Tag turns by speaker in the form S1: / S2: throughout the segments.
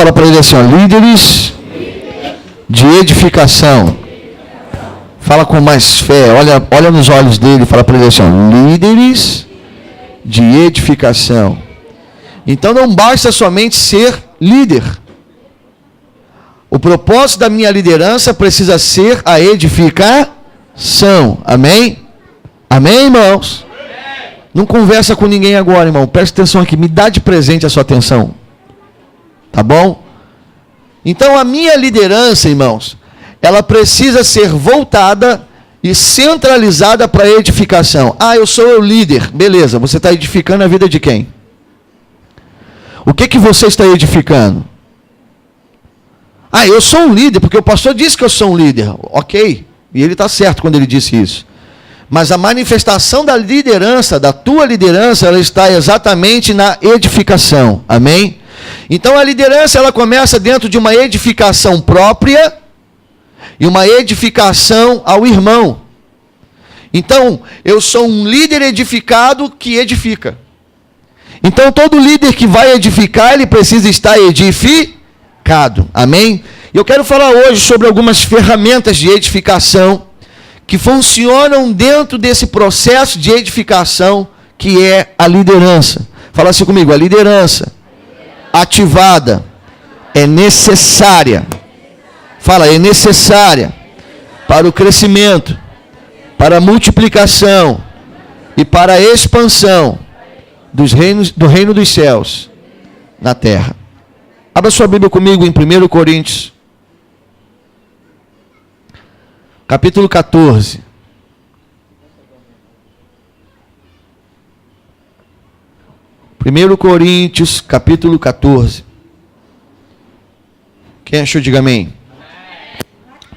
S1: fala para ele assim, ó, líderes de edificação. Fala com mais fé, olha nos olhos dele, fala para ele assim, ó, líderes de edificação. Então não basta somente ser líder. O propósito da minha liderança precisa ser a edificação. Amém? Amém, irmãos? Amém. Não conversa com ninguém agora, irmão. Presta atenção aqui. Me dá de presente a sua atenção. Tá bom? Então a minha liderança, irmãos, ela precisa ser voltada e centralizada para a edificação. Ah, eu sou o líder. Beleza, você está edificando a vida de quem? O que você está edificando? Ah, eu sou um líder, porque o pastor disse que eu sou um líder. Ok, e ele está certo quando ele disse isso. Mas a manifestação da liderança, da tua liderança, ela está exatamente na edificação. Amém? Então a liderança, ela começa dentro de uma edificação própria e uma edificação ao irmão. Então, eu sou um líder edificado que edifica. Então, todo líder que vai edificar, ele precisa estar edificado. Amém? E eu quero falar hoje sobre algumas ferramentas de edificação que funcionam dentro desse processo de edificação que é a liderança. Fala assim comigo, a liderança ativada é necessária. Fala, é necessária para o crescimento, para a multiplicação e para a expansão do reino dos céus na terra. Abra sua Bíblia comigo em 1 Coríntios, capítulo 14. Primeiro Coríntios, capítulo 14. Quem achou, diga amém.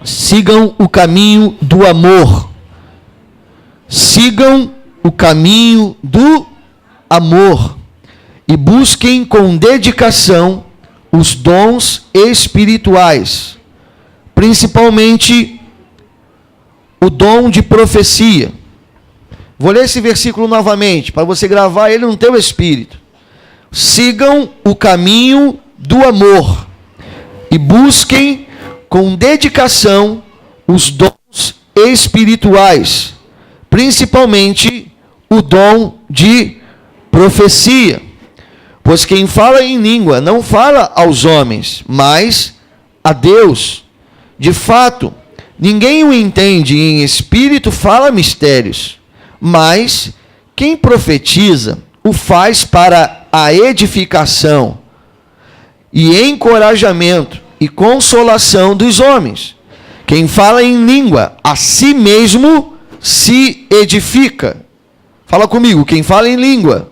S1: Sigam o caminho do amor. Sigam o caminho do amor. E busquem com dedicação os dons espirituais, principalmente o dom de profecia. Vou ler esse versículo novamente, para você gravar ele no teu espírito. Sigam o caminho do amor e busquem com dedicação os dons espirituais, principalmente o dom de profecia. Pois quem fala em língua não fala aos homens, mas a Deus. De fato, ninguém o entende, e em espírito fala mistérios. Mas quem profetiza o faz para a edificação e encorajamento e consolação dos homens. Quem fala em língua, a si mesmo se edifica. Fala comigo, quem fala em língua,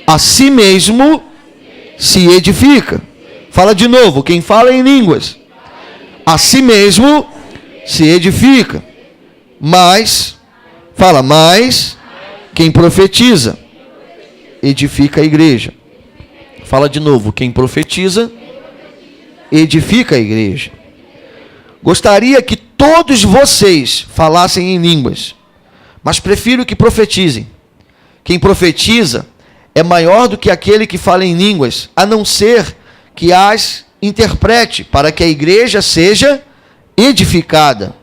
S1: a si mesmo se edifica. Fala de novo, quem fala em línguas, a si mesmo se edifica. Mas, fala, mas quem profetiza, edifica a igreja. Fala de novo, quem profetiza, edifica a igreja. Gostaria que todos vocês falassem em línguas, mas prefiro que profetizem. Quem profetiza é maior do que aquele que fala em línguas, a não ser que as interprete, para que a igreja seja edificada.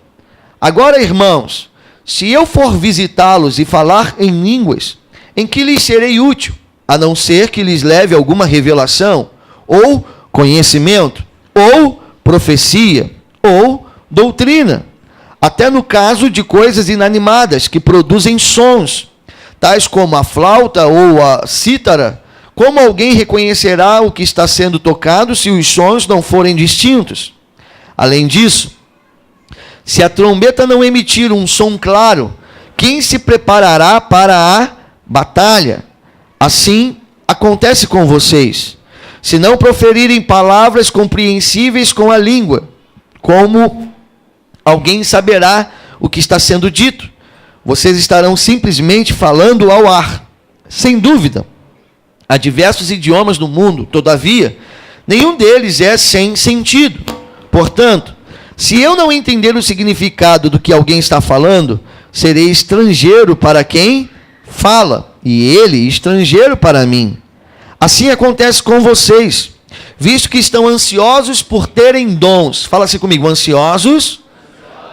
S1: Agora, irmãos, se eu for visitá-los e falar em línguas, em que lhes serei útil, a não ser que lhes leve alguma revelação, ou conhecimento, ou profecia, ou doutrina, até no caso de coisas inanimadas que produzem sons, tais como a flauta ou a cítara. Como alguém reconhecerá o que está sendo tocado se os sons não forem distintos? Além disso, se a trombeta não emitir um som claro, quem se preparará para a batalha? Assim acontece com vocês. Se não proferirem palavras compreensíveis com a língua, como alguém saberá o que está sendo dito? Vocês estarão simplesmente falando ao ar. Sem dúvida, há diversos idiomas no mundo, todavia, nenhum deles é sem sentido. Portanto, se eu não entender o significado do que alguém está falando, serei estrangeiro para quem fala, e ele estrangeiro para mim. Assim acontece com vocês. visto que estão ansiosos por terem dons. Fala assim comigo, ansiosos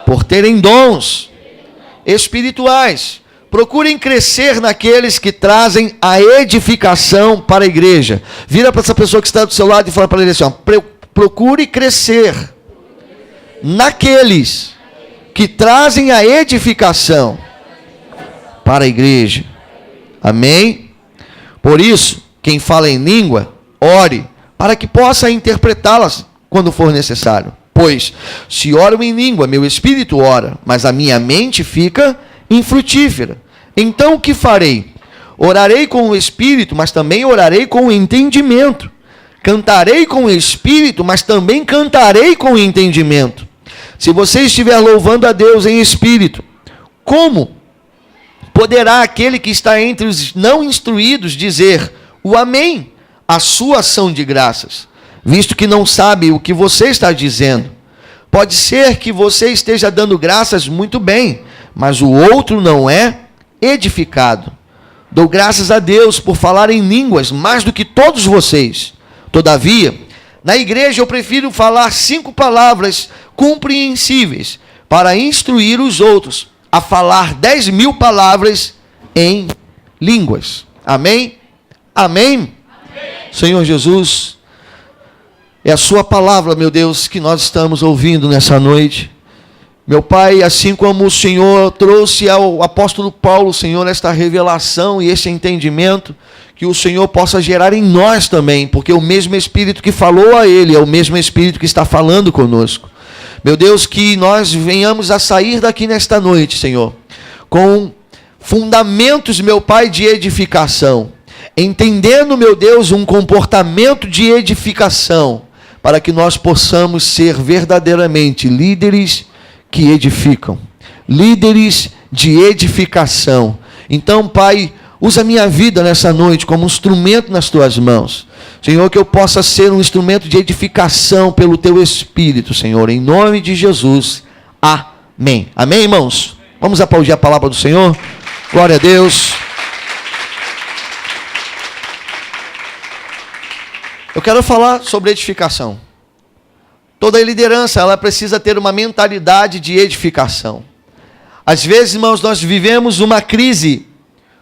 S1: por terem dons espirituais. Procurem crescer naqueles que trazem a edificação para a igreja. Vira para essa pessoa que está do seu lado e fala para ele assim, ó, procure crescer naqueles que trazem a edificação para a igreja. Amém? Por isso, quem fala em língua, ore para que possa interpretá-las quando for necessário. Pois, se oro em língua, meu espírito ora, mas a minha mente fica infrutífera. Então o que farei? Orarei com o espírito, mas também orarei com o entendimento. Cantarei com o espírito, mas também cantarei com o entendimento. Se você estiver louvando a Deus em espírito, como poderá aquele que está entre os não instruídos dizer o amém à sua ação de graças, visto que não sabe o que você está dizendo? Pode ser que você esteja dando graças muito bem, mas o outro não é edificado. Dou graças a Deus por falar em línguas mais do que todos vocês. Todavia, na igreja eu prefiro falar 5 palavras compreensíveis para instruir os outros a falar 10.000 palavras em línguas. Amém? Amém? Amém. Senhor Jesus, é a sua palavra, meu Deus, que nós estamos ouvindo nessa noite. Meu Pai, assim como o Senhor trouxe ao apóstolo Paulo, Senhor, esta revelação e esse entendimento, que o Senhor possa gerar em nós também, porque o mesmo Espírito que falou a ele é o mesmo Espírito que está falando conosco. Meu Deus, que nós venhamos a sair daqui nesta noite, Senhor, com fundamentos, meu Pai, de edificação, entendendo, meu Deus, um comportamento de edificação, para que nós possamos ser verdadeiramente líderes que edificam, líderes de edificação. Então, Pai, usa a minha vida nessa noite como um instrumento nas tuas mãos. Senhor, que eu possa ser um instrumento de edificação pelo teu Espírito, Senhor, em nome de Jesus. Amém. Amém, irmãos? Vamos aplaudir a palavra do Senhor? Glória a Deus. Eu quero falar sobre edificação. Toda liderança, ela precisa ter uma mentalidade de edificação. Às vezes, irmãos, nós vivemos uma crise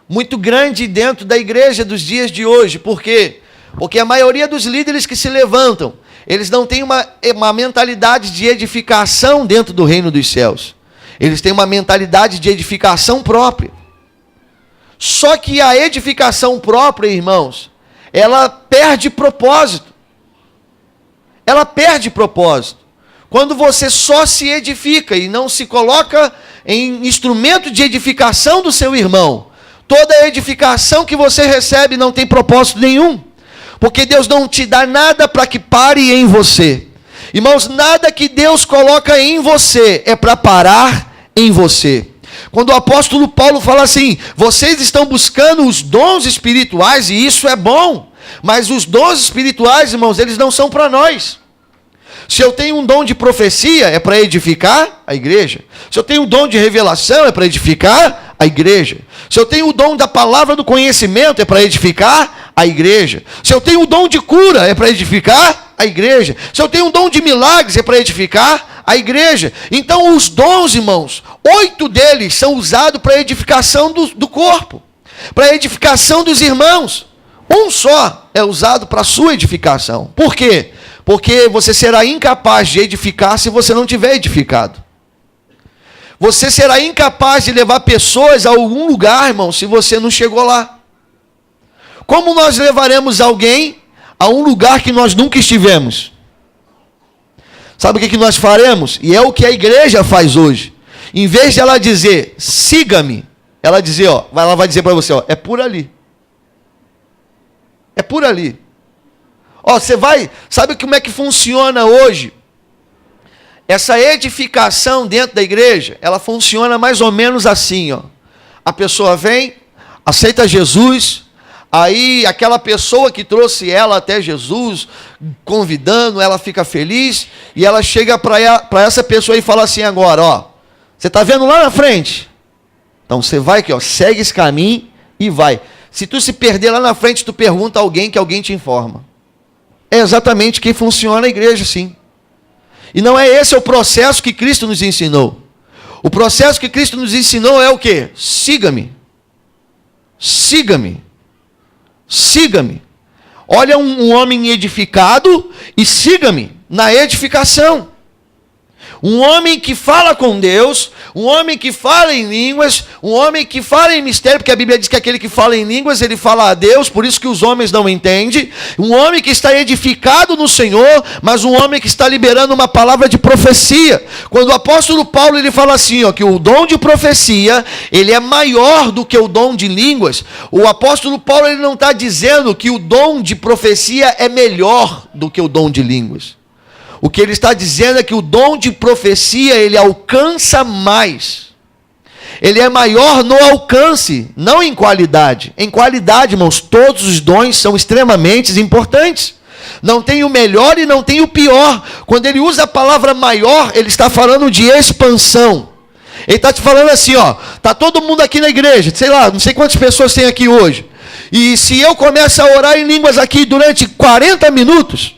S1: muito grande dentro da igreja dos dias de hoje. Por quê? Porque a maioria dos líderes que se levantam, eles não têm uma mentalidade de edificação dentro do reino dos céus. Eles têm uma mentalidade de edificação própria. Só que a edificação própria, irmãos, ela perde propósito. Ela perde propósito. Quando você só se edifica e não se coloca em instrumento de edificação do seu irmão, toda edificação que você recebe não tem propósito nenhum. Porque Deus não te dá nada para que pare em você. Irmãos, nada que Deus coloca em você é para parar em você. Quando o apóstolo Paulo fala assim, vocês estão buscando os dons espirituais, e isso é bom, mas os dons espirituais, irmãos, eles não são para nós. Se eu tenho um dom de profecia, é para edificar a igreja. Se eu tenho um dom de revelação, é para edificar a igreja. Se eu tenho o dom da palavra do conhecimento, é para edificar a igreja. Se eu tenho o dom de cura, é para edificar a igreja. Se eu tenho um dom de milagres, é para edificar a igreja. Então os dons, irmãos, 8 deles são usados para edificação do corpo, para edificação dos irmãos. Um só é usado para a sua edificação. Por quê? Porque você será incapaz de edificar se você não tiver edificado. Você será incapaz de levar pessoas a algum lugar, irmão, se você não chegou lá. Como nós levaremos alguém a um lugar que nós nunca estivemos? Sabe o que nós faremos? E é o que a igreja faz hoje. Em vez de ela dizer, siga-me, ela vai dizer para você, é por ali. É por ali. Você vai, sabe como é que funciona hoje? Essa edificação dentro da igreja, ela funciona mais ou menos assim, A pessoa vem, aceita Jesus, aí aquela pessoa que trouxe ela até Jesus, convidando, ela fica feliz, e ela chega para essa pessoa e fala assim agora, você está vendo lá na frente? Então você vai aqui, segue esse caminho e vai. Se tu se perder lá na frente, tu pergunta a alguém que alguém te informa. é exatamente que funciona a igreja, sim. E não é esse o processo que Cristo nos ensinou. O processo que Cristo nos ensinou é o quê? Siga-me. Siga-me. Siga-me. Olha um homem edificado e siga-me na edificação. Um homem que fala com Deus, um homem que fala em línguas, um homem que fala em mistério, porque a Bíblia diz que aquele que fala em línguas, ele fala a Deus, por isso que os homens não entendem. Um homem que está edificado no Senhor, mas um homem que está liberando uma palavra de profecia. Quando o apóstolo Paulo ele fala assim, ó, que o dom de profecia, ele é maior do que o dom de línguas, o apóstolo Paulo ele não está dizendo que o dom de profecia é melhor do que o dom de línguas. O que ele está dizendo é que o dom de profecia, ele alcança mais. Ele é maior no alcance, não em qualidade. Em qualidade, irmãos, todos os dons são extremamente importantes. Não tem o melhor e não tem o pior. Quando ele usa a palavra maior, ele está falando de expansão. Ele está te falando assim, ó, está todo mundo aqui na igreja, sei lá, não sei quantas pessoas tem aqui hoje. E se eu começo a orar em línguas aqui durante 40 minutos...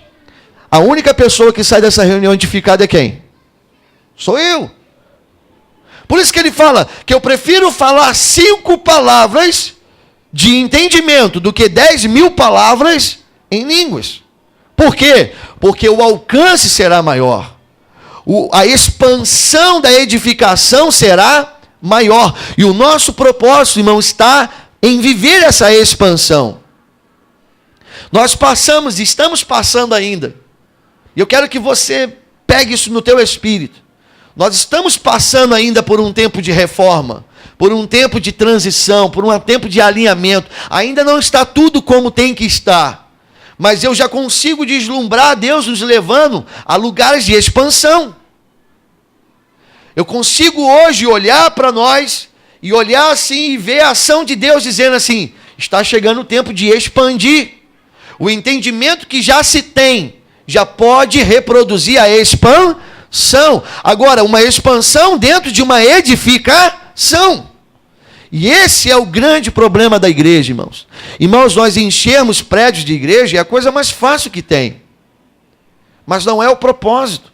S1: A única pessoa que sai dessa reunião edificada é quem? Sou eu. Por isso que ele fala que eu prefiro falar 5 palavras de entendimento do que 10.000 palavras em línguas. Por quê? Porque o alcance será maior. A expansão da edificação será maior. E o nosso propósito, irmão, está em viver essa expansão. Nós passamos, estamos passando ainda. E eu quero que você pegue isso no teu espírito. Nós estamos passando ainda por um tempo de reforma, por um tempo de transição, por um tempo de alinhamento. Ainda não está tudo como tem que estar. Mas eu já consigo deslumbrar Deus nos levando a lugares de expansão. Eu consigo hoje olhar para nós e olhar assim e ver a ação de Deus dizendo assim, está chegando o tempo de expandir. O entendimento que já se tem, já pode reproduzir a expansão. Agora, uma expansão dentro de uma edificação. E esse é o grande problema da igreja, irmãos. Irmãos, nós enchermos prédios de igreja é a coisa mais fácil que tem. Mas não é o propósito.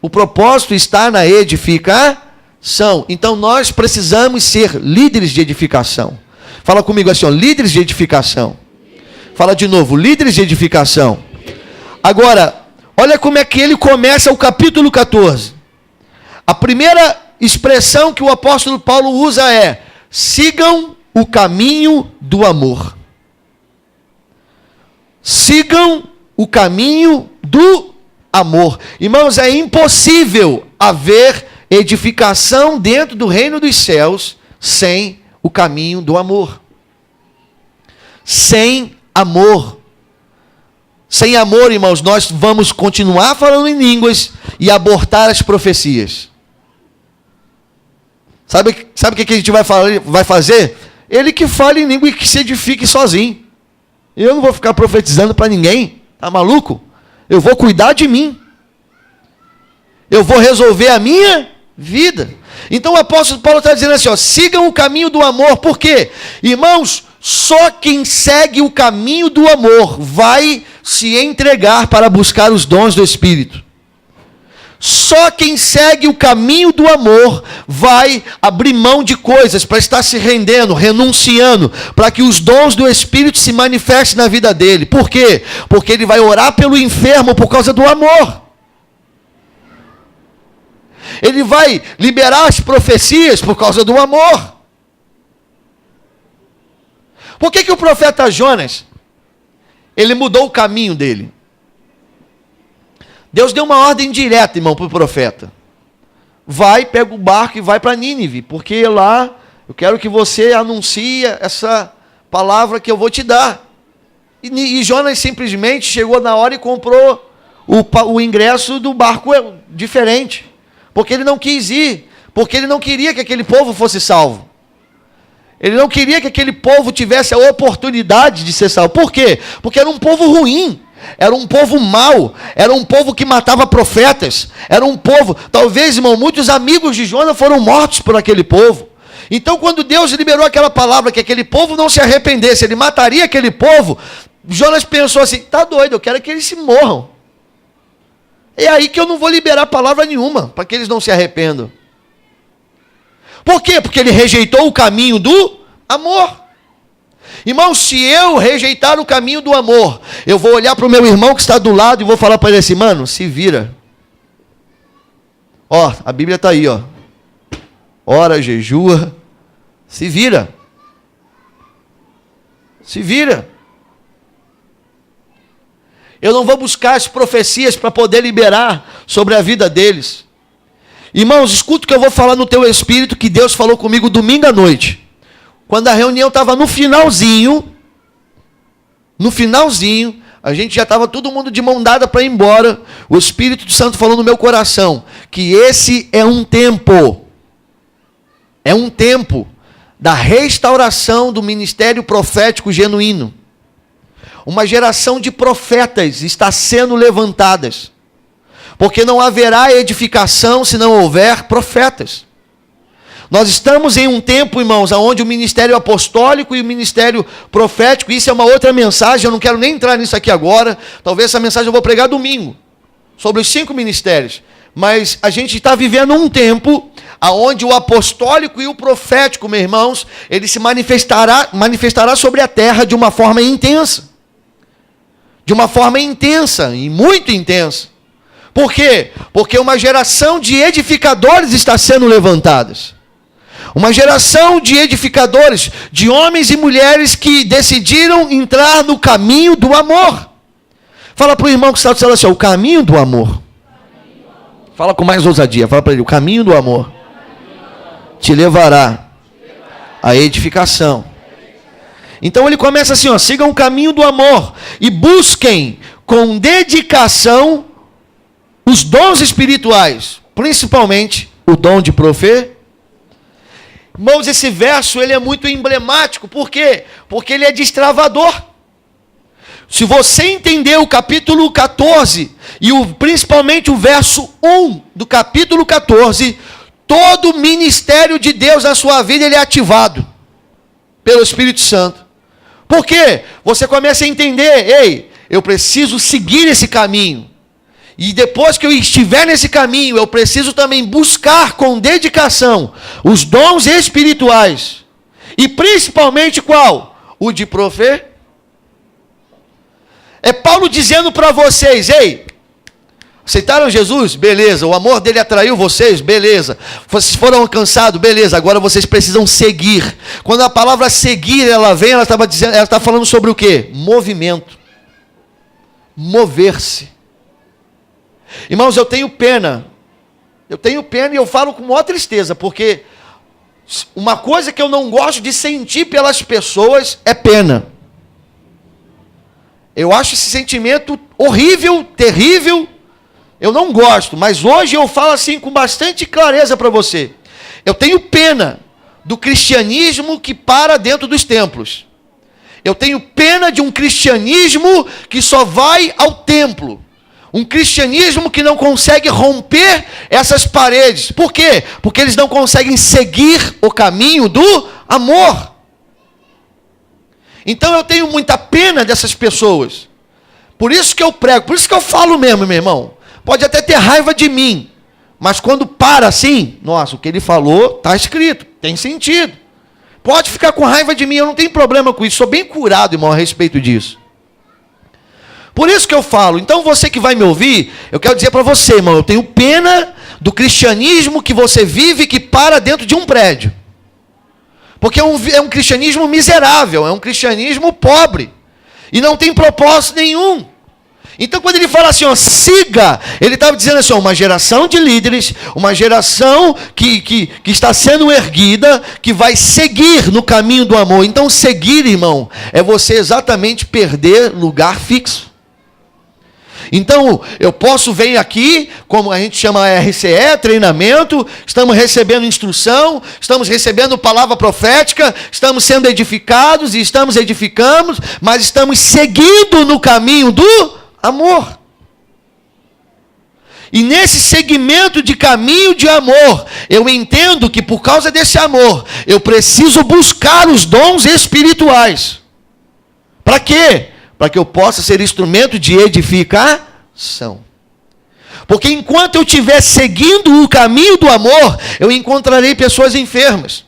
S1: O propósito está na edificação. Então, nós precisamos ser líderes de edificação. Fala comigo assim, ó, líderes de edificação. Fala de novo, líderes de edificação. Agora, olha como é que ele começa o capítulo 14. A primeira expressão que o apóstolo Paulo usa é: sigam o caminho do amor. Sigam o caminho do amor. Irmãos, é impossível haver edificação dentro do reino dos céus sem o caminho do amor. Sem amor. Sem amor, irmãos, nós vamos continuar falando em línguas e abortar as profecias. Sabe o que a gente vai fazer? Ele que fale em língua e que se edifique sozinho. Eu não vou ficar profetizando para ninguém. Tá maluco? Eu vou cuidar de mim. Eu vou resolver a minha vida. Então o apóstolo Paulo está dizendo assim, ó, sigam o caminho do amor. Por quê? Irmãos, só quem segue o caminho do amor vai se entregar para buscar os dons do Espírito. Só quem segue o caminho do amor vai abrir mão de coisas para estar se rendendo, renunciando, para que os dons do Espírito se manifestem na vida dele. Por quê? Porque ele vai orar pelo enfermo por causa do amor. Ele vai liberar as profecias por causa do amor. Por que o profeta Jonas, ele mudou o caminho dele? Deus deu uma ordem direta, irmão, para o profeta. Vai, pega o barco e vai para Nínive, porque lá eu quero que você anuncie essa palavra que eu vou te dar. E Jonas simplesmente chegou na hora e comprou o ingresso do barco diferente. Porque ele não quis ir, porque ele não queria que aquele povo fosse salvo. Ele não queria que aquele povo tivesse a oportunidade de ser salvo. Por quê? Porque era um povo ruim, era um povo mau, era um povo que matava profetas, era um povo, talvez, irmão, muitos amigos de Jonas foram mortos por aquele povo. Então, quando Deus liberou aquela palavra que aquele povo não se arrependesse, ele mataria aquele povo, Jonas pensou assim, tá doido, eu quero que eles se morram. É aí que eu não vou liberar palavra nenhuma, para que eles não se arrependam. Por quê? Porque ele rejeitou o caminho do amor. Irmão, se eu rejeitar o caminho do amor, eu vou olhar para o meu irmão que está do lado e vou falar para ele assim, mano, se vira. Ó, a Bíblia está aí, ó. Ora, jejua, se vira. Se vira. Eu não vou buscar as profecias para poder liberar sobre a vida deles. Irmãos, escuta o que eu vou falar no teu espírito, que Deus falou comigo domingo à noite. Quando a reunião estava no finalzinho, a gente já estava todo mundo de mão dada para ir embora. O Espírito Santo falou no meu coração que esse é um tempo da restauração do ministério profético genuíno. Uma geração de profetas está sendo levantadas, porque não haverá edificação se não houver profetas. Nós estamos em um tempo, irmãos, onde o ministério apostólico e o ministério profético, isso é uma outra mensagem, eu não quero nem entrar nisso aqui agora, talvez essa mensagem eu vou pregar domingo, sobre os 5 ministérios, mas a gente está vivendo um tempo onde o apostólico e o profético, meus irmãos, ele se manifestará sobre a terra de uma forma intensa. De uma forma intensa e muito intensa. Por quê? Porque uma geração de edificadores está sendo levantada. Uma geração de edificadores, de homens e mulheres que decidiram entrar no caminho do amor. Fala para o irmão que está do céu assim, o caminho do amor. Fala com mais ousadia, fala para ele, o caminho do amor te levará à edificação. Então ele começa assim, ó, sigam o caminho do amor e busquem com dedicação os dons espirituais, principalmente o dom de profecia. Irmãos, esse verso ele é muito emblemático, por quê? Porque ele é destravador. Se você entender o capítulo 14 e principalmente o verso 1 do capítulo 14, todo o ministério de Deus na sua vida ele é ativado pelo Espírito Santo. Por quê? Você começa a entender, ei, eu preciso seguir esse caminho. E depois que eu estiver nesse caminho, eu preciso também buscar com dedicação os dons espirituais. E principalmente qual? O de profecia. É Paulo dizendo para vocês, ei, aceitaram Jesus? Beleza. O amor dele atraiu vocês? Beleza. Vocês foram alcançados? Beleza. Agora vocês precisam seguir. Quando a palavra seguir, ela vem, ela está falando sobre o quê? Movimento. Mover-se. Irmãos, eu tenho pena e eu falo com maior tristeza, porque uma coisa que eu não gosto de sentir pelas pessoas é pena. Eu acho esse sentimento horrível, terrível, eu não gosto, mas hoje eu falo assim com bastante clareza para você. Eu tenho pena do cristianismo que para dentro dos templos. Eu tenho pena de um cristianismo que só vai ao templo. Um cristianismo que não consegue romper essas paredes. Por quê? Porque eles não conseguem seguir o caminho do amor. Então eu tenho muita pena dessas pessoas. Por isso que eu prego, por isso que eu falo mesmo, meu irmão. Pode até ter raiva de mim, mas quando para assim, nossa, o que ele falou está escrito, tem sentido. Pode ficar com raiva de mim, eu não tenho problema com isso, sou bem curado, irmão, a respeito disso. Por isso que eu falo, então você que vai me ouvir, eu quero dizer para você, irmão, eu tenho pena do cristianismo que você vive que para dentro de um prédio. Porque é um cristianismo miserável, é um cristianismo pobre. E não tem propósito nenhum. Então quando ele fala assim, ó, siga, ele estava dizendo assim, ó, uma geração de líderes, uma geração que está sendo erguida, que vai seguir no caminho do amor. Então seguir, irmão, é você exatamente perder lugar fixo. Então, eu posso vir aqui, como a gente chama RCE, treinamento, estamos recebendo instrução, estamos recebendo palavra profética, estamos sendo edificados e estamos edificando, mas estamos seguindo no caminho do amor. E nesse segmento de caminho de amor, eu entendo que por causa desse amor, eu preciso buscar os dons espirituais. Para quê? para que eu possa ser instrumento de edificação. Porque enquanto eu estiver seguindo o caminho do amor, eu encontrarei pessoas enfermas.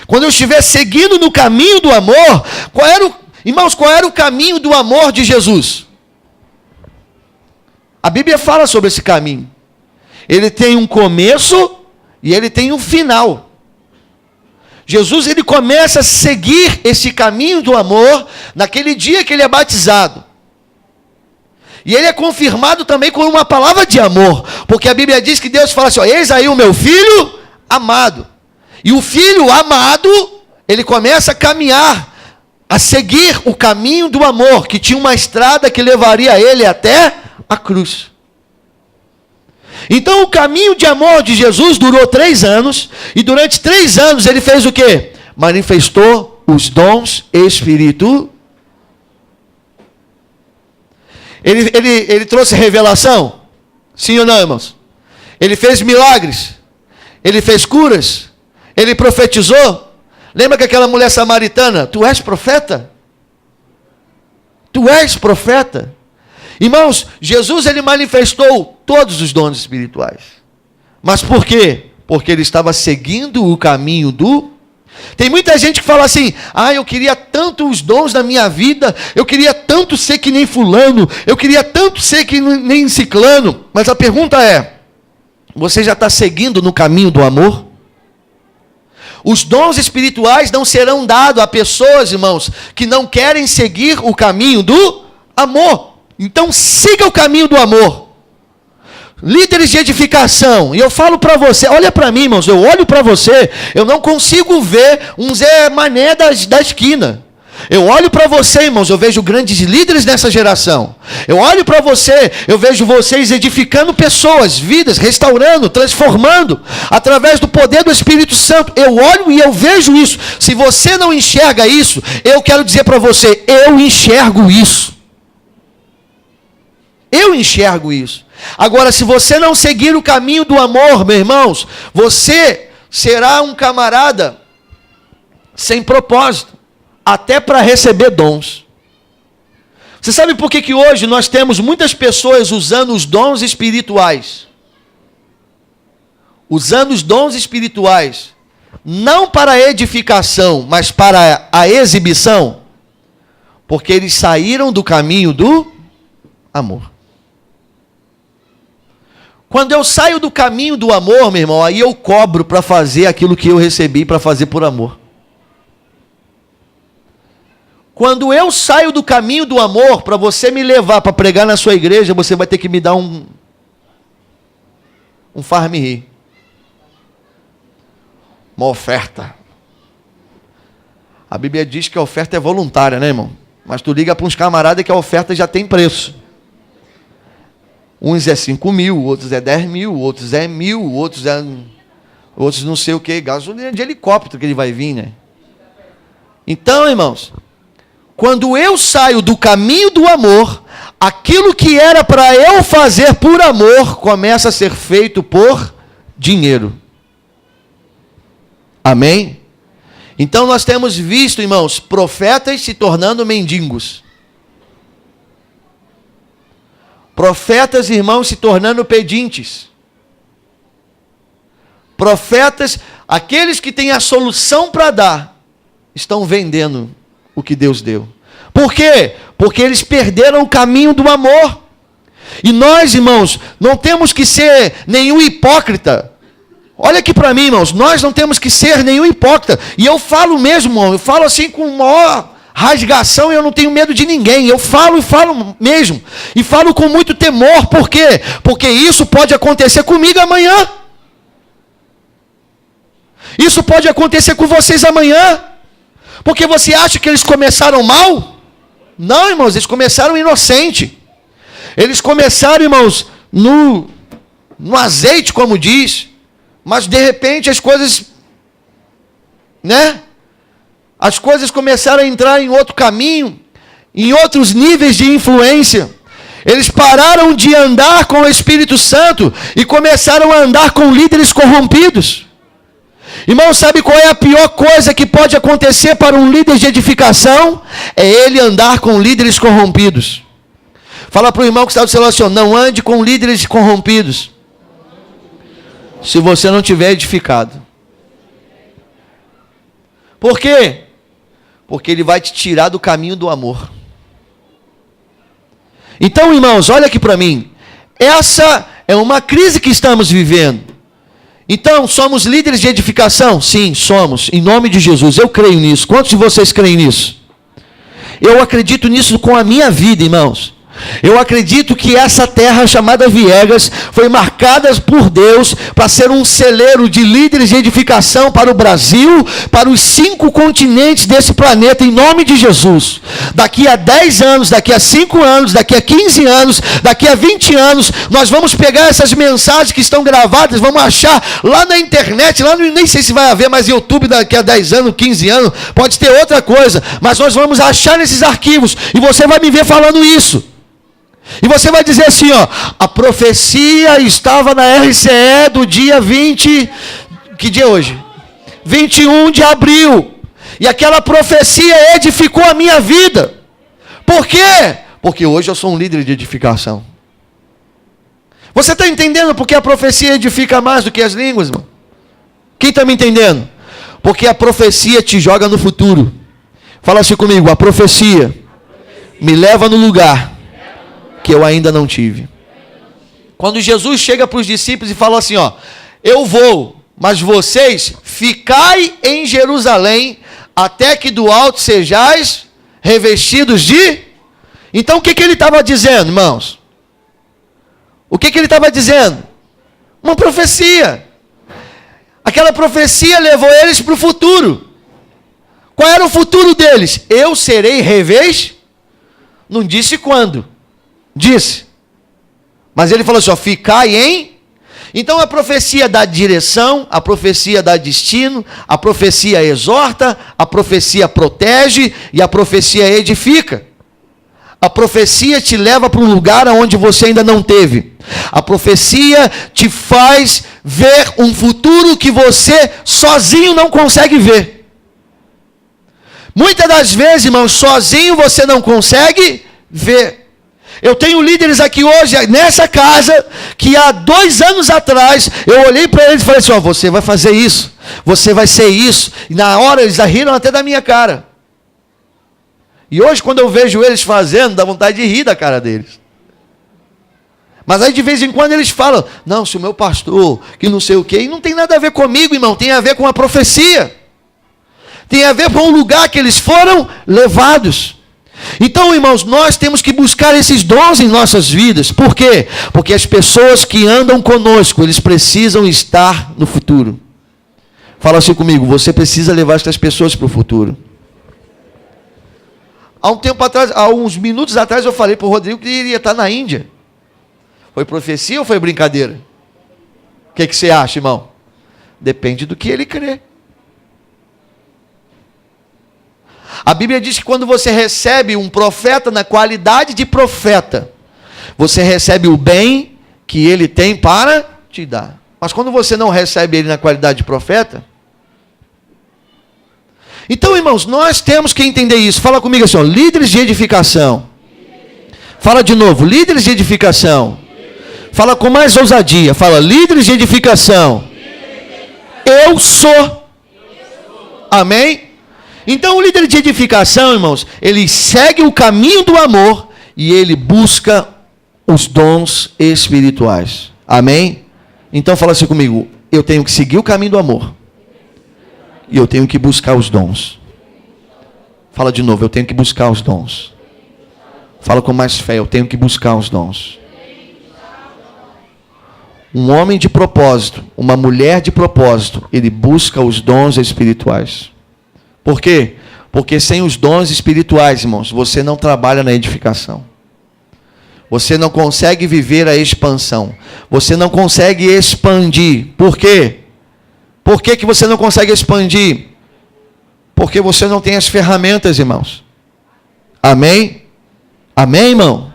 S1: Quando eu estiver seguindo no caminho do amor, irmãos, qual era o caminho do amor de Jesus? A Bíblia fala sobre esse caminho. Ele tem um começo e ele tem um final. Jesus, ele começa a seguir esse caminho do amor naquele dia que ele é batizado. E ele é confirmado também com uma palavra de amor. Porque a Bíblia diz que Deus fala assim, ó, eis aí o meu filho amado. E o filho amado, ele começa a caminhar, a seguir o caminho do amor, que tinha uma estrada que levaria ele até a cruz. Então o caminho de amor de Jesus durou 3 anos, e durante 3 anos ele fez o quê? Manifestou os dons espirituais. Ele trouxe revelação? Sim ou não, irmãos? Ele fez milagres? Ele fez curas? Ele profetizou? Lembra que aquela mulher samaritana, tu és profeta? Tu és profeta? Irmãos, Jesus ele manifestou todos os dons espirituais. Mas por quê? Porque ele estava seguindo o caminho do... Tem muita gente que fala assim, eu queria tanto os dons na minha vida, eu queria tanto ser que nem fulano, eu queria tanto ser que nem ciclano. Mas a pergunta é, você já está seguindo no caminho do amor? Os dons espirituais não serão dados a pessoas, irmãos, que não querem seguir o caminho do amor. Então siga o caminho do amor. Líderes de edificação, e eu falo para você, olha para mim, irmãos, eu olho para você, eu não consigo ver um Zé Mané da esquina. Eu olho para você, irmãos, eu vejo grandes líderes nessa geração. Eu olho para você, eu vejo vocês edificando pessoas, vidas, restaurando, transformando, através do poder do Espírito Santo. Eu olho e eu vejo isso. Se você não enxerga isso, eu quero dizer para você, eu enxergo isso. Eu enxergo isso. Agora, se você não seguir o caminho do amor, meus irmãos, você será um camarada sem propósito, até para receber dons. Você sabe por que hoje nós temos muitas pessoas usando os dons espirituais? Usando os dons espirituais, não para a edificação, mas para a exibição? Porque eles saíram do caminho do amor. Quando eu saio do caminho do amor, meu irmão, aí eu cobro para fazer aquilo que eu recebi para fazer por amor. Quando eu saio do caminho do amor, para você me levar para pregar na sua igreja, você vai ter que me dar um farm-rir. Uma oferta. A Bíblia diz que a oferta é voluntária, né, irmão? Mas tu liga para uns camaradas que a oferta já tem preço. Uns é 5 mil, outros é 10 mil, outros é 1.000, outros não sei o que, gasolina de helicóptero que ele vai vir, né? Então, irmãos, quando eu saio do caminho do amor, aquilo que era para eu fazer por amor, começa a ser feito por dinheiro. Amém? Então nós temos visto, irmãos, profetas se tornando mendigos. Profetas, irmãos, se tornando pedintes. Profetas, aqueles que têm a solução para dar, estão vendendo o que Deus deu. Por quê? Porque eles perderam o caminho do amor. E nós, irmãos, não temos que ser nenhum hipócrita. Olha aqui para mim, irmãos, nós não temos que ser nenhum hipócrita. E eu falo mesmo, irmão, eu falo assim com maior rasgação e eu não tenho medo de ninguém. Eu falo e falo mesmo. E falo com muito temor. Por quê? Porque isso pode acontecer comigo amanhã. Isso pode acontecer com vocês amanhã. Porque você acha que eles começaram mal? Não, irmãos, eles começaram inocente. Eles começaram, irmãos, no azeite, como diz. Mas de repente as coisas, né? As coisas começaram a entrar em outro caminho, em outros níveis de influência. Eles pararam de andar com o Espírito Santo e começaram a andar com líderes corrompidos. Irmão, sabe qual é a pior coisa que pode acontecer para um líder de edificação? É ele andar com líderes corrompidos. Fala para o irmão que está do seu lado assim, não ande com líderes corrompidos. Se você não tiver edificado. Por quê? Porque ele vai te tirar do caminho do amor. Então, irmãos, olha aqui para mim. Essa é uma crise que estamos vivendo. Então, somos líderes de edificação? Sim, somos. Em nome de Jesus. Eu creio nisso. Quantos de vocês creem nisso? Eu acredito nisso com a minha vida, irmãos. Eu acredito que essa terra chamada Viegas foi marcada por Deus para ser um celeiro de líderes de edificação para o Brasil, para os 5 continentes desse planeta, em nome de Jesus. Daqui a 10 anos, daqui a 5 anos, daqui a 15 anos, daqui a 20 anos, nós vamos pegar essas mensagens que estão gravadas, vamos achar lá na internet, lá no, nem sei se vai haver mais YouTube daqui a 10 anos, 15 anos, pode ter outra coisa, mas nós vamos achar nesses arquivos, e você vai me ver falando isso. E você vai dizer assim, ó, a profecia estava na RCE do dia 20, que dia é hoje? 21 de abril. E aquela profecia edificou a minha vida. Por quê? Porque hoje eu sou um líder de edificação. Você está entendendo porque a profecia edifica mais do que as línguas, irmão? Quem está me entendendo? Porque a profecia te joga no futuro. Fala assim comigo, a profecia me leva no lugar que eu ainda não tive. Quando Jesus chega para os discípulos e fala assim, ó, eu vou, mas vocês ficai em Jerusalém, até que do alto sejais revestidos de... Então o que ele estava dizendo, irmãos? O que ele estava dizendo? Uma profecia. Aquela profecia levou eles para o futuro. Qual era o futuro deles? Eu serei revestido. Não disse quando. Disse. Mas ele falou assim, ó, ficai em... Então a profecia dá direção, a profecia dá destino, a profecia exorta, a profecia protege e a profecia edifica. A profecia te leva para um lugar onde você ainda não teve. A profecia te faz ver um futuro que você sozinho não consegue ver. Muitas das vezes, irmãos, sozinho você não consegue ver. Eu tenho líderes aqui hoje, nessa casa, que há 2 anos atrás, eu olhei para eles e falei assim, ó, você vai fazer isso, você vai ser isso. E na hora eles riram até da minha cara. E hoje quando eu vejo eles fazendo, dá vontade de rir da cara deles. Mas aí de vez em quando eles falam, não, se o meu pastor, que não sei o quê, e não tem nada a ver comigo, irmão, tem a ver com a profecia. Tem a ver com o lugar que eles foram levados. Então, irmãos, nós temos que buscar esses dons em nossas vidas. Por quê? Porque as pessoas que andam conosco, eles precisam estar no futuro. Fala assim comigo, você precisa levar essas pessoas para o futuro. Há um tempo atrás, há uns minutos atrás, eu falei para o Rodrigo que ele iria estar na Índia. Foi profecia ou foi brincadeira? O que você acha, irmão? Depende do que ele crê. A Bíblia diz que quando você recebe um profeta na qualidade de profeta, você recebe o bem que ele tem para te dar. Mas quando você não recebe ele na qualidade de profeta... Então, irmãos, nós temos que entender isso. Fala comigo assim, ó, líderes de edificação. Fala de novo, líderes de edificação. Fala com mais ousadia. Fala, líderes de edificação. Eu sou. Amém? Então o líder de edificação, irmãos, ele segue o caminho do amor e ele busca os dons espirituais. Amém? Então fala assim comigo, eu tenho que seguir o caminho do amor e eu tenho que buscar os dons. Fala de novo, eu tenho que buscar os dons. Fala com mais fé, eu tenho que buscar os dons. Um homem de propósito, uma mulher de propósito, ele busca os dons espirituais. Por quê? Porque sem os dons espirituais, irmãos, você não trabalha na edificação. Você não consegue viver a expansão. Você não consegue expandir. Por quê? Por que você não consegue expandir? Porque você não tem as ferramentas, irmãos. Amém? Amém, irmão?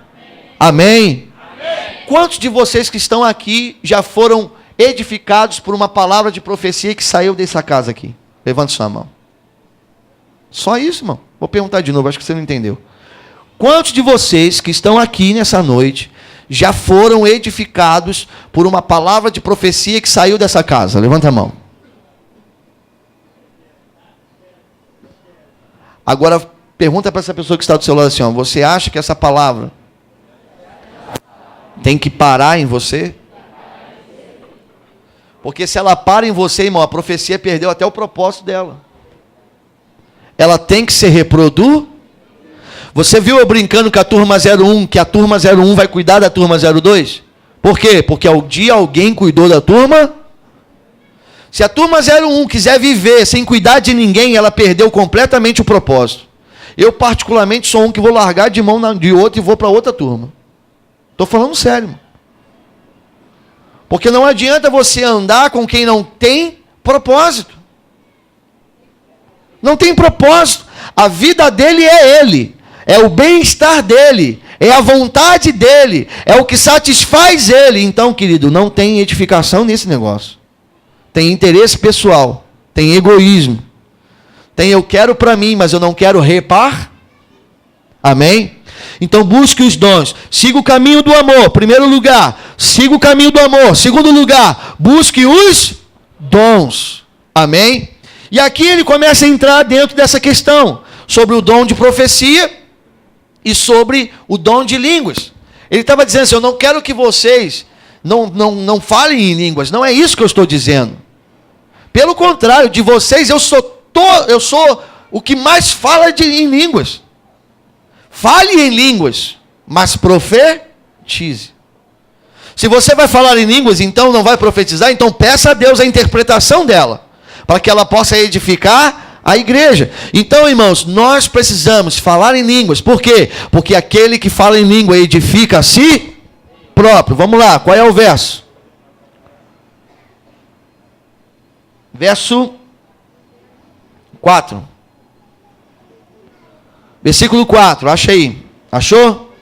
S1: Amém? Amém? Quantos de vocês que estão aqui já foram edificados por uma palavra de profecia que saiu dessa casa aqui? Levante sua mão. Só isso, irmão. Vou perguntar de novo, acho que você não entendeu. Quantos de vocês que estão aqui nessa noite já foram edificados por uma palavra de profecia que saiu dessa casa? Levanta a mão. Agora, pergunta para essa pessoa que está do seu lado assim, ó, você acha que essa palavra tem que parar em você? Porque se ela para em você, irmão, a profecia perdeu até o propósito dela. Ela tem que se reproduzir. Você viu eu brincando com a turma 01, que a turma 01 vai cuidar da turma 02? Por quê? Porque um dia alguém cuidou da turma. Se a turma 01 quiser viver sem cuidar de ninguém, ela perdeu completamente o propósito. Eu, particularmente, sou um que vou largar de mão de outro e vou para outra turma. Estou falando sério. Irmão. Porque não adianta você andar com quem não tem propósito. Não tem propósito. A vida dele é ele. É o bem-estar dele. É a vontade dele. É o que satisfaz ele. Então, querido, não tem edificação nesse negócio. Tem interesse pessoal. Tem egoísmo. Tem eu quero para mim, mas eu não quero repar. Amém? Então busque os dons. Siga o caminho do amor. Primeiro lugar, siga o caminho do amor. Segundo lugar, busque os dons. Amém? E aqui ele começa a entrar dentro dessa questão. Sobre o dom de profecia e sobre o dom de línguas. Ele estava dizendo assim, eu não quero que vocês não falem em línguas. Não é isso que eu estou dizendo. Pelo contrário, de vocês eu sou o que mais fala em línguas. Fale em línguas, mas profetize. Se você vai falar em línguas, então não vai profetizar, então peça a Deus a interpretação dela, para que ela possa edificar a igreja. Então, irmãos, nós precisamos falar em línguas. Por quê? Porque aquele que fala em língua edifica a si próprio. Vamos lá, qual é o verso? Verso 4. Versículo 4, acha aí. Achou?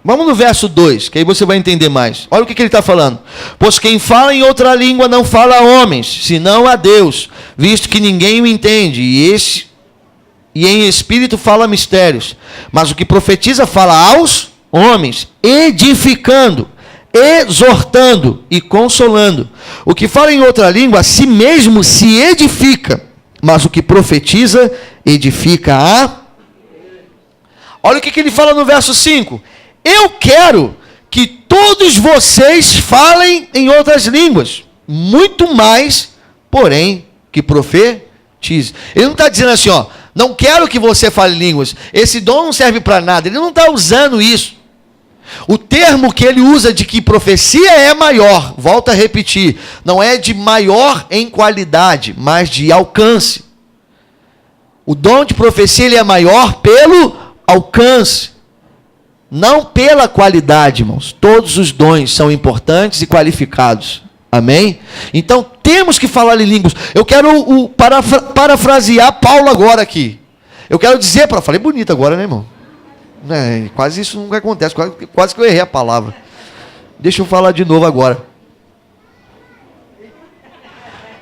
S1: Vamos no verso 2, que aí você vai entender mais. Olha o que ele está falando. Pois quem fala em outra língua não fala a homens, senão a Deus, visto que ninguém o entende, e em espírito fala mistérios. Mas o que profetiza fala aos homens, edificando, exortando e consolando. O que fala em outra língua, a si mesmo se edifica, mas o que profetiza, edifica a... Olha o que ele fala no verso 5. Eu quero que todos vocês falem em outras línguas, muito mais, porém, que profetize. Ele não está dizendo assim, ó, não quero que você fale línguas, esse dom não serve para nada. Ele não está usando isso. O termo que ele usa de que profecia é maior, volta a repetir, não é de maior em qualidade, mas de alcance. O dom de profecia ele é maior pelo alcance, não pela qualidade, irmãos. Todos os dons são importantes e qualificados. Amém? Então temos que falar em línguas. Eu quero parafrasear Paulo agora aqui. Eu quero dizer para... Falei bonito agora, né, irmão? Quase isso nunca acontece, quase que eu errei a palavra. Deixa eu falar de novo agora.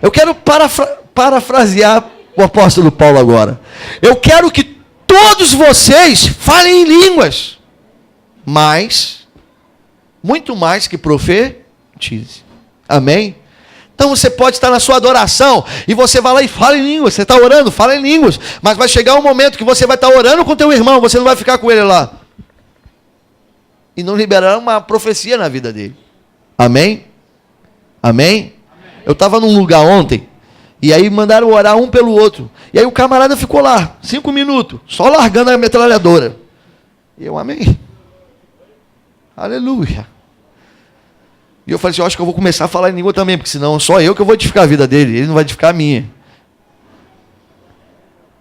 S1: Eu quero parafrasear o apóstolo Paulo agora. Eu quero que todos vocês falem em línguas, mas, muito mais que profetize. Amém? Então você pode estar na sua adoração e você vai lá e fala em línguas. Você está orando, fala em línguas. Mas vai chegar um momento que você vai estar orando com teu irmão, você não vai ficar com ele lá. E não liberar uma profecia na vida dele. Amém? Amém? Eu estava num lugar ontem, e aí mandaram orar um pelo outro. E aí o camarada ficou lá, 5 minutos, só largando a metralhadora. E eu, amém. Aleluia. E eu falei assim, eu acho que eu vou começar a falar em língua também, porque senão só eu que eu vou edificar a vida dele, ele não vai edificar a minha.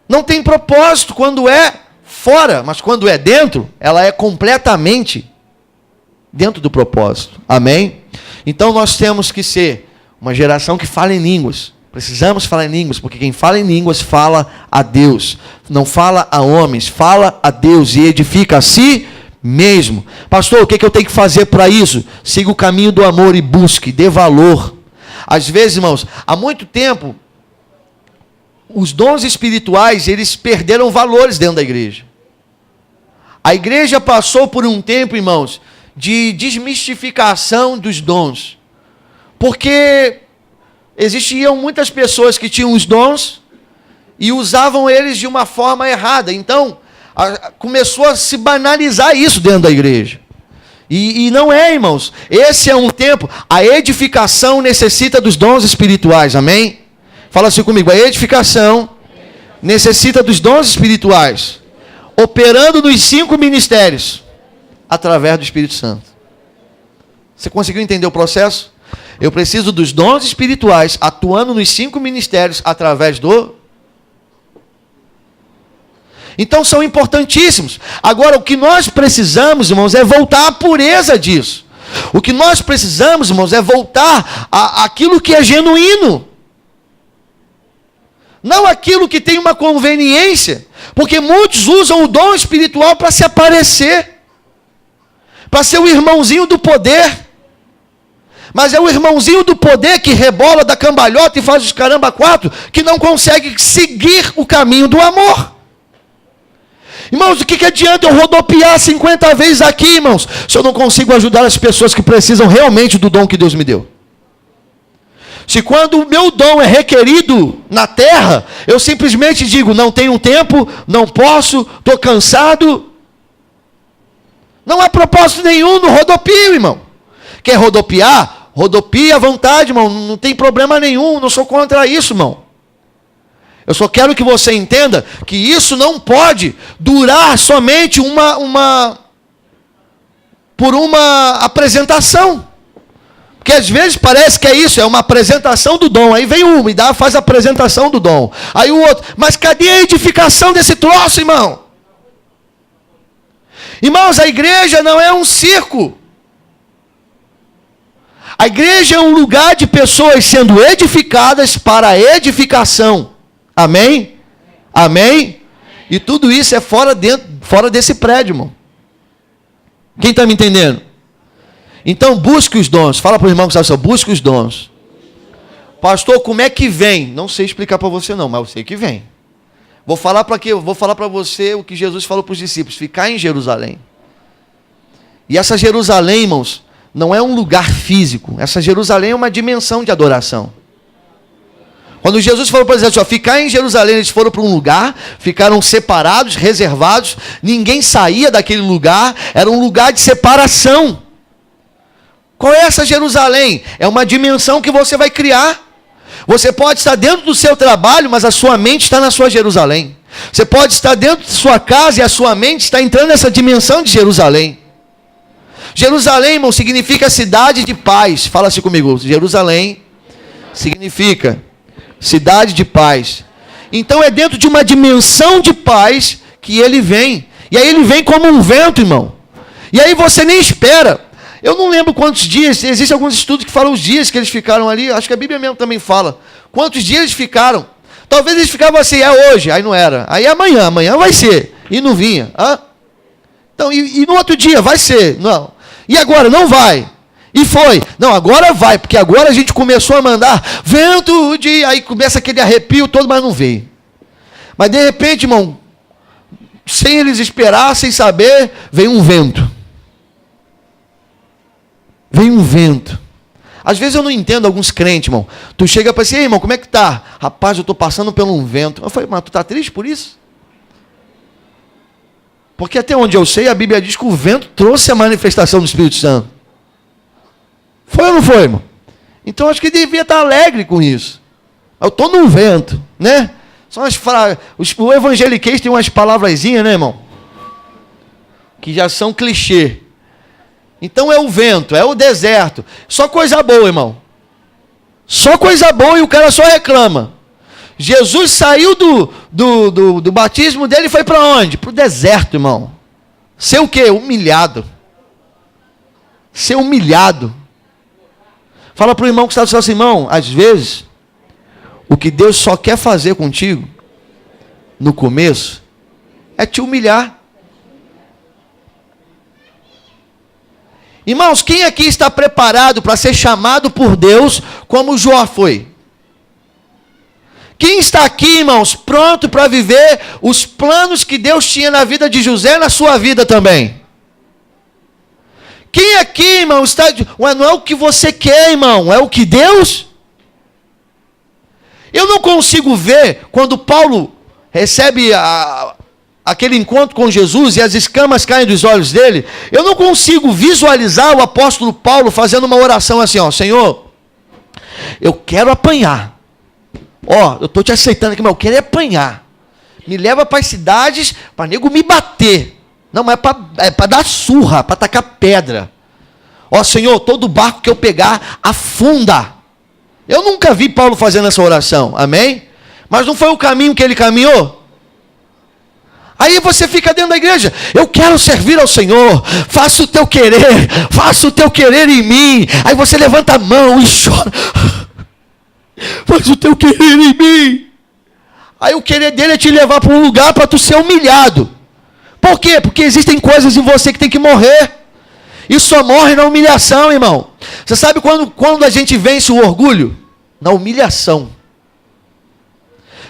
S1: Não tem propósito quando é fora, mas quando é dentro, ela é completamente dentro do propósito. Amém? Então nós temos que ser uma geração que fala em línguas. Precisamos falar em línguas, porque quem fala em línguas fala a Deus. Não fala a homens, fala a Deus e edifica a si mesmo. Pastor, o que eu tenho que fazer para isso? Siga o caminho do amor e busque, dê valor. Às vezes, irmãos, há muito tempo, os dons espirituais, eles perderam valores dentro da igreja. A igreja passou por um tempo, irmãos, de desmistificação dos dons. Porque existiam muitas pessoas que tinham os dons e usavam eles de uma forma errada. Então, começou a se banalizar isso dentro da igreja. E não é, irmãos. Esse é um tempo. A edificação necessita dos dons espirituais. Amém? Fala assim comigo. A edificação necessita dos dons espirituais. Operando nos 5 ministérios. Através do Espírito Santo. Você conseguiu entender o processo? Eu preciso dos dons espirituais atuando nos 5 ministérios através do... Então são importantíssimos. Agora, o que nós precisamos, irmãos, é voltar à pureza disso. O que nós precisamos, irmãos, é voltar àquilo que é genuíno. Não aquilo que tem uma conveniência. Porque muitos usam o dom espiritual para se aparecer. Para ser o irmãozinho do poder. Mas é o irmãozinho do poder que rebola da cambalhota e faz os caramba 4, que não consegue seguir o caminho do amor. Irmãos, o que adianta eu rodopiar 50 vezes aqui, irmãos, se eu não consigo ajudar as pessoas que precisam realmente do dom que Deus me deu? Se quando o meu dom é requerido na terra, eu simplesmente digo, não tenho tempo, não posso, estou cansado. Não há propósito nenhum no rodopio, irmão. Quer rodopiar? Rodopia à vontade, irmão, não tem problema nenhum, não sou contra isso, irmão. Eu só quero que você entenda que isso não pode durar somente por uma apresentação. Porque às vezes parece que é isso, é uma apresentação do dom. Aí vem uma e faz a apresentação do dom. Aí o outro, mas cadê a edificação desse troço, irmão? Irmãos, a igreja não é um circo. A igreja é um lugar de pessoas sendo edificadas para a edificação. Amém? Amém? E tudo isso é fora desse prédio, irmão. Quem está me entendendo? Então busque os dons. Fala para o irmão que está assim, busque os dons. Pastor, como é que vem? Não sei explicar para você não, mas eu sei que vem. Vou falar para quê? Vou falar para você o que Jesus falou para os discípulos. Ficar em Jerusalém. E essa Jerusalém, irmãos, não é um lugar físico. Essa Jerusalém é uma dimensão de adoração. Quando Jesus falou para eles, ficar em Jerusalém, eles foram para um lugar, ficaram separados, reservados, ninguém saía daquele lugar, era um lugar de separação. Qual é essa Jerusalém? É uma dimensão que você vai criar. Você pode estar dentro do seu trabalho, mas a sua mente está na sua Jerusalém. Você pode estar dentro de sua casa e a sua mente está entrando nessa dimensão de Jerusalém. Jerusalém, irmão, significa cidade de paz. Fala assim comigo, Jerusalém significa cidade de paz. Então é dentro de uma dimensão de paz que ele vem. E aí ele vem como um vento, irmão. E aí você nem espera. Eu não lembro quantos dias, existem alguns estudos que falam os dias que eles ficaram ali. Acho que a Bíblia mesmo também fala. Quantos dias eles ficaram? Talvez eles ficavam assim, é hoje, aí não era. Aí amanhã vai ser. E não vinha. Então, e no outro dia, vai ser. Não. E agora, não vai. E foi. Não, agora vai, porque agora a gente começou a mandar vento de... Aí começa aquele arrepio todo, mas não veio. Mas de repente, irmão, sem eles esperar, sem saber, vem um vento. Vem um vento. Às vezes eu não entendo alguns crentes, irmão. Tu chega para assim, ei, irmão, como é que tá? Rapaz, eu estou passando por um vento. Eu falei, mas tu tá triste por isso? Porque até onde eu sei, a Bíblia diz que o vento trouxe a manifestação do Espírito Santo. Foi ou não foi, irmão? Então acho que devia estar alegre com isso. Eu estou num vento, né? São o evangeliquez tem umas palavrazinhas, né, irmão? Que já são clichê. Então é o vento, é o deserto. Só coisa boa, irmão. Só coisa boa e o cara só reclama. Jesus saiu do batismo dele e foi para onde? Para o deserto, irmão. Ser o quê? Humilhado. Ser humilhado. Fala para o irmão que está assim, irmão, às vezes, o que Deus só quer fazer contigo, no começo, é te humilhar. Irmãos, quem aqui está preparado para ser chamado por Deus como Jó foi? Quem está aqui, irmãos, pronto para viver os planos que Deus tinha na vida de José, na sua vida também? Quem aqui, irmão, está... Não é o que você quer, irmão, é o que Deus... Eu não consigo ver, quando Paulo recebe aquele encontro com Jesus e as escamas caem dos olhos dele, eu não consigo visualizar o apóstolo Paulo fazendo uma oração assim, ó: Senhor, eu quero apanhar. Ó, eu estou te aceitando aqui, mas eu quero apanhar. Me leva para as cidades, para nego me bater. Não, mas é para dar surra, para tacar pedra. Ó, Senhor, todo barco que eu pegar, afunda. Eu nunca vi Paulo fazendo essa oração, amém? Mas não foi o caminho que ele caminhou? Aí você fica dentro da igreja: eu quero servir ao Senhor, faça o teu querer em mim. Aí você levanta a mão e chora: faz o teu querer em mim. Aí o querer dele é te levar para um lugar para tu ser humilhado. Por quê? Porque existem coisas em você que tem que morrer. E só morre na humilhação, irmão. Você sabe quando a gente vence o orgulho? Na humilhação.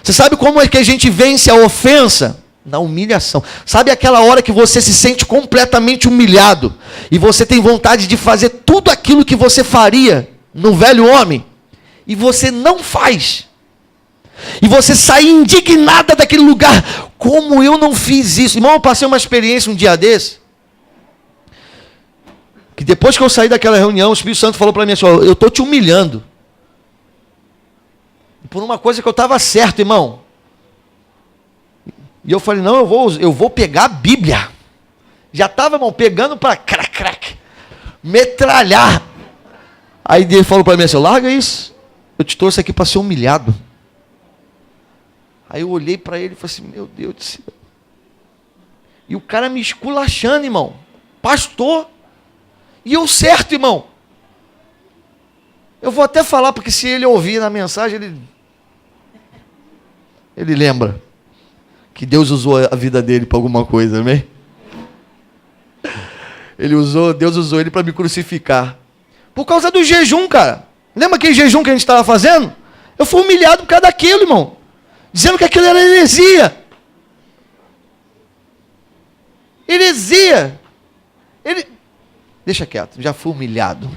S1: Você sabe como é que a gente vence a ofensa? Na humilhação. Sabe aquela hora que você se sente completamente humilhado e você tem vontade de fazer tudo aquilo que você faria no velho homem e você não faz? E você sai indignada daquele lugar: como eu não fiz isso? Irmão, eu passei uma experiência um dia desse, que depois que eu saí daquela reunião, o Espírito Santo falou para mim assim: ó, eu estou te humilhando por uma coisa que eu estava certo, irmão. E eu falei: não, eu vou pegar a Bíblia. Já estava, irmão, pegando para metralhar. Aí ele falou para mim assim: larga isso, eu te trouxe aqui para ser humilhado. Aí eu olhei para ele e falei assim: meu Deus do céu. E o cara me esculachando, irmão, pastor. E eu certo, irmão. Eu vou até falar, porque se ele ouvir na mensagem, ele lembra que Deus usou a vida dele para alguma coisa, amém? Deus usou ele para me crucificar. Por causa do jejum, cara. Lembra aquele jejum que a gente estava fazendo? Eu fui humilhado por causa daquilo, irmão. Dizendo que aquilo era heresia. Heresia. Deixa quieto, já fui humilhado.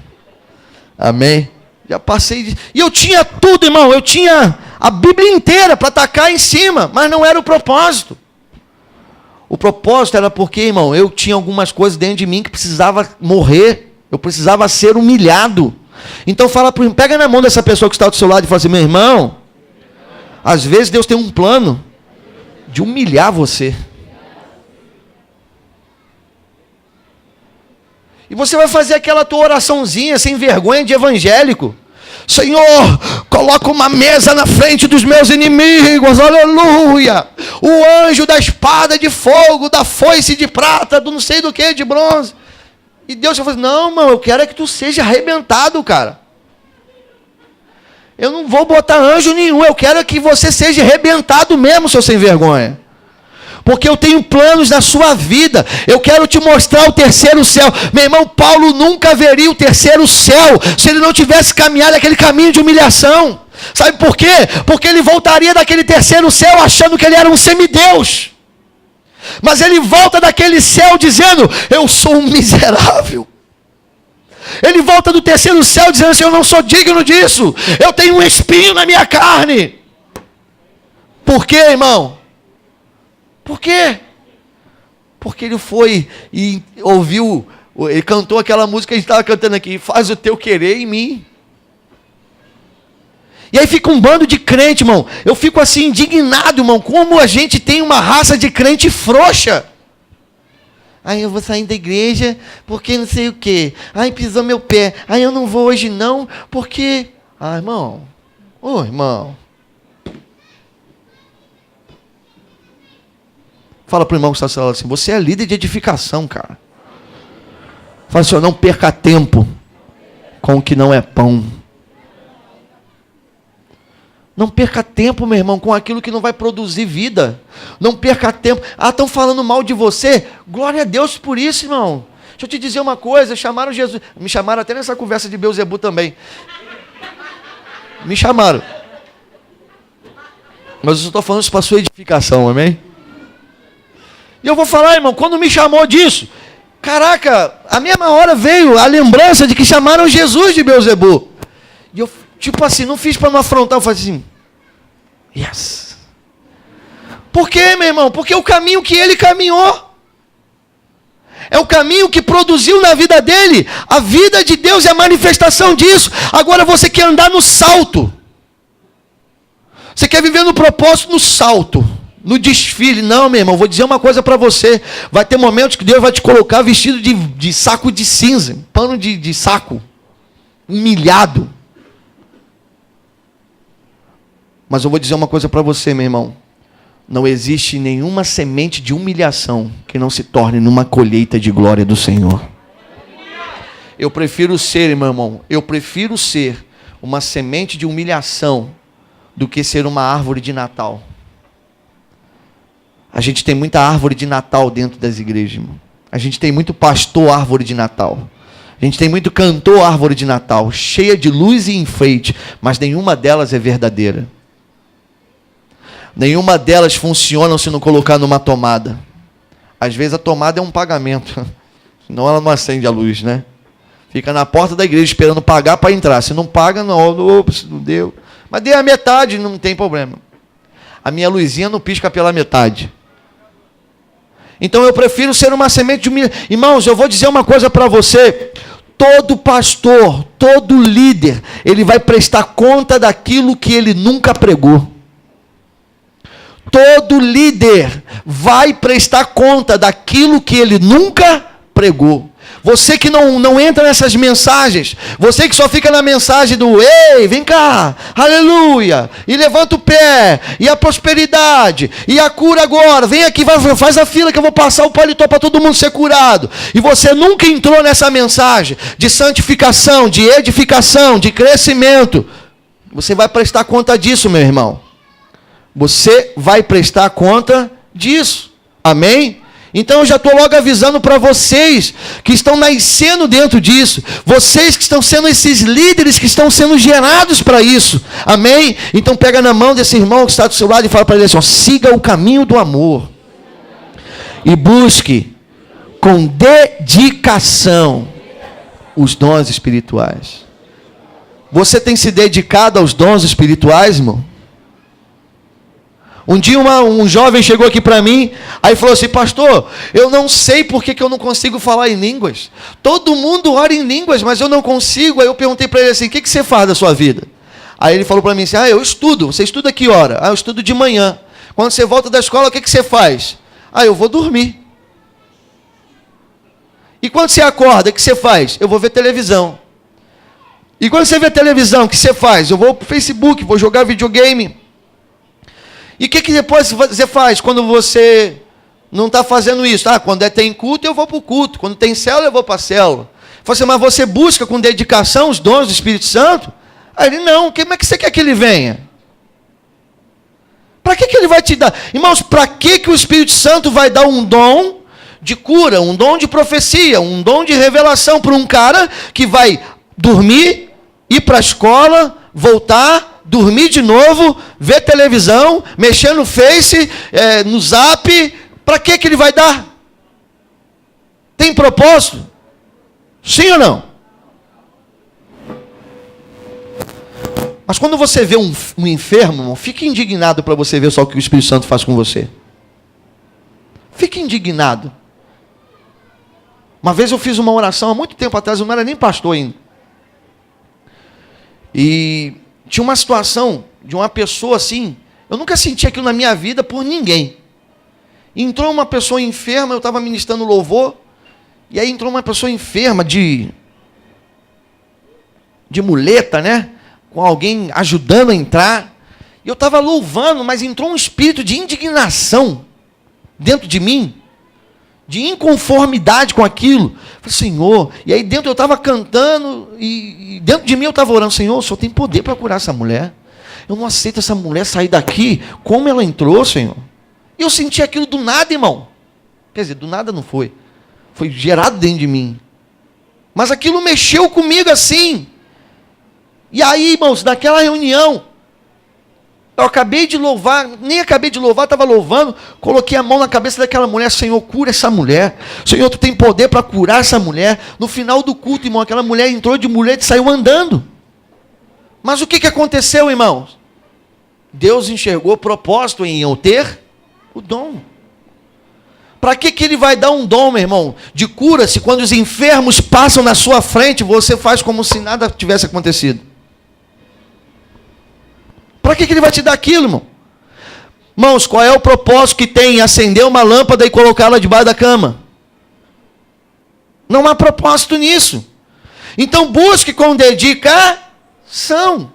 S1: Amém? Já passei. E eu tinha tudo, irmão. Eu tinha a Bíblia inteira para atacar em cima. Mas não era o propósito. O propósito era porque, irmão, eu tinha algumas coisas dentro de mim que precisava morrer. Eu precisava ser humilhado. Então pega na mão dessa pessoa que está do seu lado e fala assim: meu irmão, às vezes Deus tem um plano de humilhar você. E você vai fazer aquela tua oraçãozinha sem vergonha de evangélico: Senhor, coloca uma mesa na frente dos meus inimigos, aleluia. O anjo da espada de fogo, da foice de prata, do não sei do que, de bronze. E Deus vai falar: não, irmão, eu quero é que tu seja arrebentado, cara. Eu não vou botar anjo nenhum, eu quero é que você seja arrebentado mesmo, seu sem vergonha. Porque eu tenho planos na sua vida. Eu quero te mostrar o terceiro céu. Meu irmão, Paulo nunca veria o terceiro céu se ele não tivesse caminhado aquele caminho de humilhação. Sabe por quê? Porque ele voltaria daquele terceiro céu achando que ele era um semideus. Mas ele volta daquele céu dizendo: eu sou um miserável. Ele volta do terceiro céu dizendo assim: eu não sou digno disso. Eu tenho um espinho na minha carne. Por quê, irmão? Por quê? Porque ele foi e ouviu, ele cantou aquela música que a gente estava cantando aqui: faz o teu querer em mim. E aí fica um bando de crente, irmão. Eu fico assim indignado, irmão, como a gente tem uma raça de crente frouxa. Aí eu vou sair da igreja porque não sei o quê. Aí pisou meu pé. Aí eu não vou hoje não porque... Ah, irmão. Ô, irmão. Fala para o irmão que está falando assim: você é líder de edificação, cara. Fala assim: não perca tempo com o que não é pão. Não perca tempo, meu irmão, com aquilo que não vai produzir vida. Não perca tempo. Ah, estão falando mal de você? Glória a Deus por isso, irmão. Deixa eu te dizer uma coisa, chamaram Jesus. Me chamaram até nessa conversa de Beelzebub também. Me chamaram. Mas eu estou falando isso para a sua edificação, amém? E eu vou falar, irmão, quando me chamou disso, caraca, a mesma hora veio a lembrança de que chamaram Jesus de Beelzebub. E eu, tipo assim, não fiz para não afrontar, eu falei assim, yes. Por quê, meu irmão? Porque é o caminho que ele caminhou. É o caminho que produziu na vida dele. A vida de Deus é a manifestação disso. Agora você quer andar no salto. Você quer viver no propósito, no salto, no desfile. Não, meu irmão, vou dizer uma coisa para você. Vai ter momentos que Deus vai te colocar vestido de saco de cinza, pano de saco, humilhado. Mas eu vou dizer uma coisa para você, meu irmão. Não existe nenhuma semente de humilhação que não se torne numa colheita de glória do Senhor. Eu prefiro ser, meu irmão, eu prefiro ser uma semente de humilhação do que ser uma árvore de Natal. A gente tem muita árvore de Natal dentro das igrejas, irmão. A gente tem muito pastor árvore de Natal. A gente tem muito cantor árvore de Natal, cheia de luz e enfeite, mas nenhuma delas é verdadeira. Nenhuma delas funciona se não colocar numa tomada. Às vezes a tomada é um pagamento, senão ela não acende a luz, né? Fica na porta da igreja esperando pagar para entrar. Se não paga, não deu. Mas dê a metade, não tem problema. A minha luzinha não pisca pela metade. Então eu prefiro ser uma semente de humilhação. Irmãos, eu vou dizer uma coisa para você. Todo pastor, todo líder, ele vai prestar conta daquilo que ele nunca pregou. Todo líder vai prestar conta daquilo que ele nunca pregou. Você que não entra nessas mensagens, você que só fica na mensagem do ei, vem cá, aleluia, e levanta o pé, e a prosperidade, e a cura agora, vem aqui, faz a fila que eu vou passar o paletó para todo mundo ser curado. E você nunca entrou nessa mensagem de santificação, de edificação, de crescimento. Você vai prestar conta disso, meu irmão. Você vai prestar conta disso. Amém? Então eu já estou logo avisando para vocês que estão nascendo dentro disso. Vocês que estão sendo esses líderes que estão sendo gerados para isso. Amém? Então pega na mão desse irmão que está do seu lado e fala para ele assim, ó, siga o caminho do amor. E busque com dedicação os dons espirituais. Você tem se dedicado aos dons espirituais, irmão? Um dia um jovem chegou aqui para mim, aí falou assim, pastor, eu não sei por que eu não consigo falar em línguas. Todo mundo ora em línguas, mas eu não consigo. Aí eu perguntei para ele assim, o que você faz da sua vida? Aí ele falou para mim assim, eu estudo. Você estuda que hora? Eu estudo de manhã. Quando você volta da escola, o que você faz? Eu vou dormir. E quando você acorda, o que você faz? Eu vou ver televisão. E quando você vê televisão, o que você faz? Eu vou para o Facebook, vou jogar videogame. E o que depois você faz quando você não está fazendo isso? Quando tem culto, eu vou para o culto. Quando tem célula, eu vou para a célula. Fala assim, mas você busca com dedicação os dons do Espírito Santo? Aí ele, não. Como é que você quer que ele venha? Para que ele vai te dar? Irmãos, para que o Espírito Santo vai dar um dom de cura, um dom de profecia, um dom de revelação para um cara que vai dormir, ir para a escola, voltar, dormir de novo, ver televisão, mexer no Face, no Zap? Para que ele vai dar? Tem propósito? Sim ou não? Mas quando você vê um enfermo, irmão, fique indignado para você ver só o que o Espírito Santo faz com você. Fique indignado. Uma vez eu fiz uma oração, há muito tempo atrás, eu não era nem pastor ainda. E tinha uma situação de uma pessoa assim, eu nunca senti aquilo na minha vida por ninguém. Entrou uma pessoa enferma, eu estava ministrando louvor, e aí entrou uma pessoa enferma de muleta, né? Com alguém ajudando a entrar. E eu estava louvando, mas entrou um espírito de indignação dentro de mim, de inconformidade com aquilo. Falei, Senhor, e aí dentro eu estava cantando, e dentro de mim eu estava orando, Senhor, o Senhor tem poder para curar essa mulher. Eu não aceito essa mulher sair daqui como ela entrou, Senhor. E eu senti aquilo do nada, irmão. Quer dizer, do nada não foi. Foi gerado dentro de mim. Mas aquilo mexeu comigo assim. E aí, irmãos, naquela reunião, eu acabei de louvar, nem acabei de louvar, estava louvando, coloquei a mão na cabeça daquela mulher, Senhor, cura essa mulher. Senhor, tu tem poder para curar essa mulher. No final do culto, irmão, aquela mulher entrou de muleta e saiu andando. Mas o que aconteceu, irmãos? Deus enxergou propósito em eu ter o dom. Para que ele vai dar um dom, meu irmão, de cura, se quando os enfermos passam na sua frente, você faz como se nada tivesse acontecido? Para que ele vai te dar aquilo, irmão? Irmãos, qual é o propósito que tem em acender uma lâmpada e colocá-la debaixo da cama? Não há propósito nisso. Então busque com dedicação.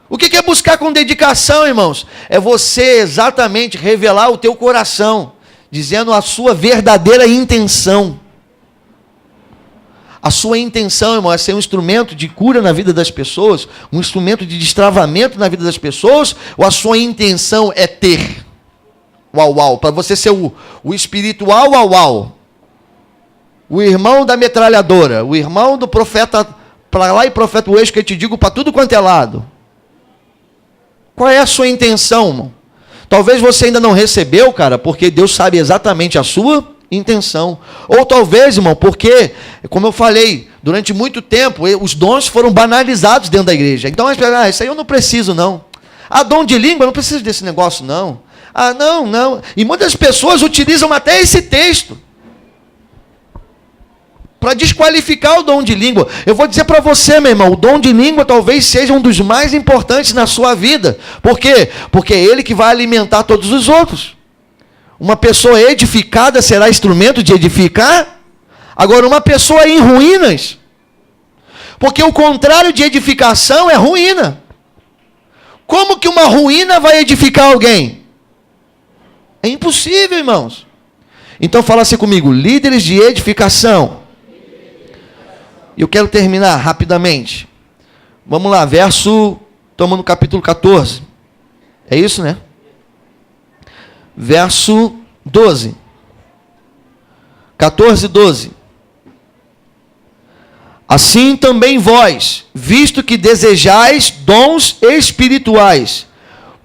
S1: O que é buscar com dedicação, irmãos? É você exatamente revelar o teu coração, dizendo a sua verdadeira intenção. A sua intenção, irmão, é ser um instrumento de cura na vida das pessoas, um instrumento de destravamento na vida das pessoas, ou a sua intenção é ter? Uau, para você ser o espiritual, o irmão da metralhadora, o irmão do profeta para lá e profeta o eixo que eu te digo para tudo quanto é lado. Qual é a sua intenção, irmão? Talvez você ainda não recebeu, cara, porque Deus sabe exatamente a sua intenção. Ou talvez, irmão, porque, como eu falei, durante muito tempo, os dons foram banalizados dentro da igreja. Então, isso aí eu não preciso, não. Dom de língua, eu não preciso desse negócio, não. Não. E muitas pessoas utilizam até esse texto para desqualificar o dom de língua. Eu vou dizer para você, meu irmão, o dom de língua talvez seja um dos mais importantes na sua vida. Por quê? Porque é ele que vai alimentar todos os outros. Uma pessoa edificada será instrumento de edificar. Agora, uma pessoa em ruínas, porque o contrário de edificação é ruína. Como que uma ruína vai edificar alguém? É impossível, irmãos. Então fala assim comigo, líderes de edificação. Eu quero terminar rapidamente. Vamos lá, estamos no capítulo 14. É isso, né? Verso 12. 14, 12. Assim também vós, visto que desejais dons espirituais,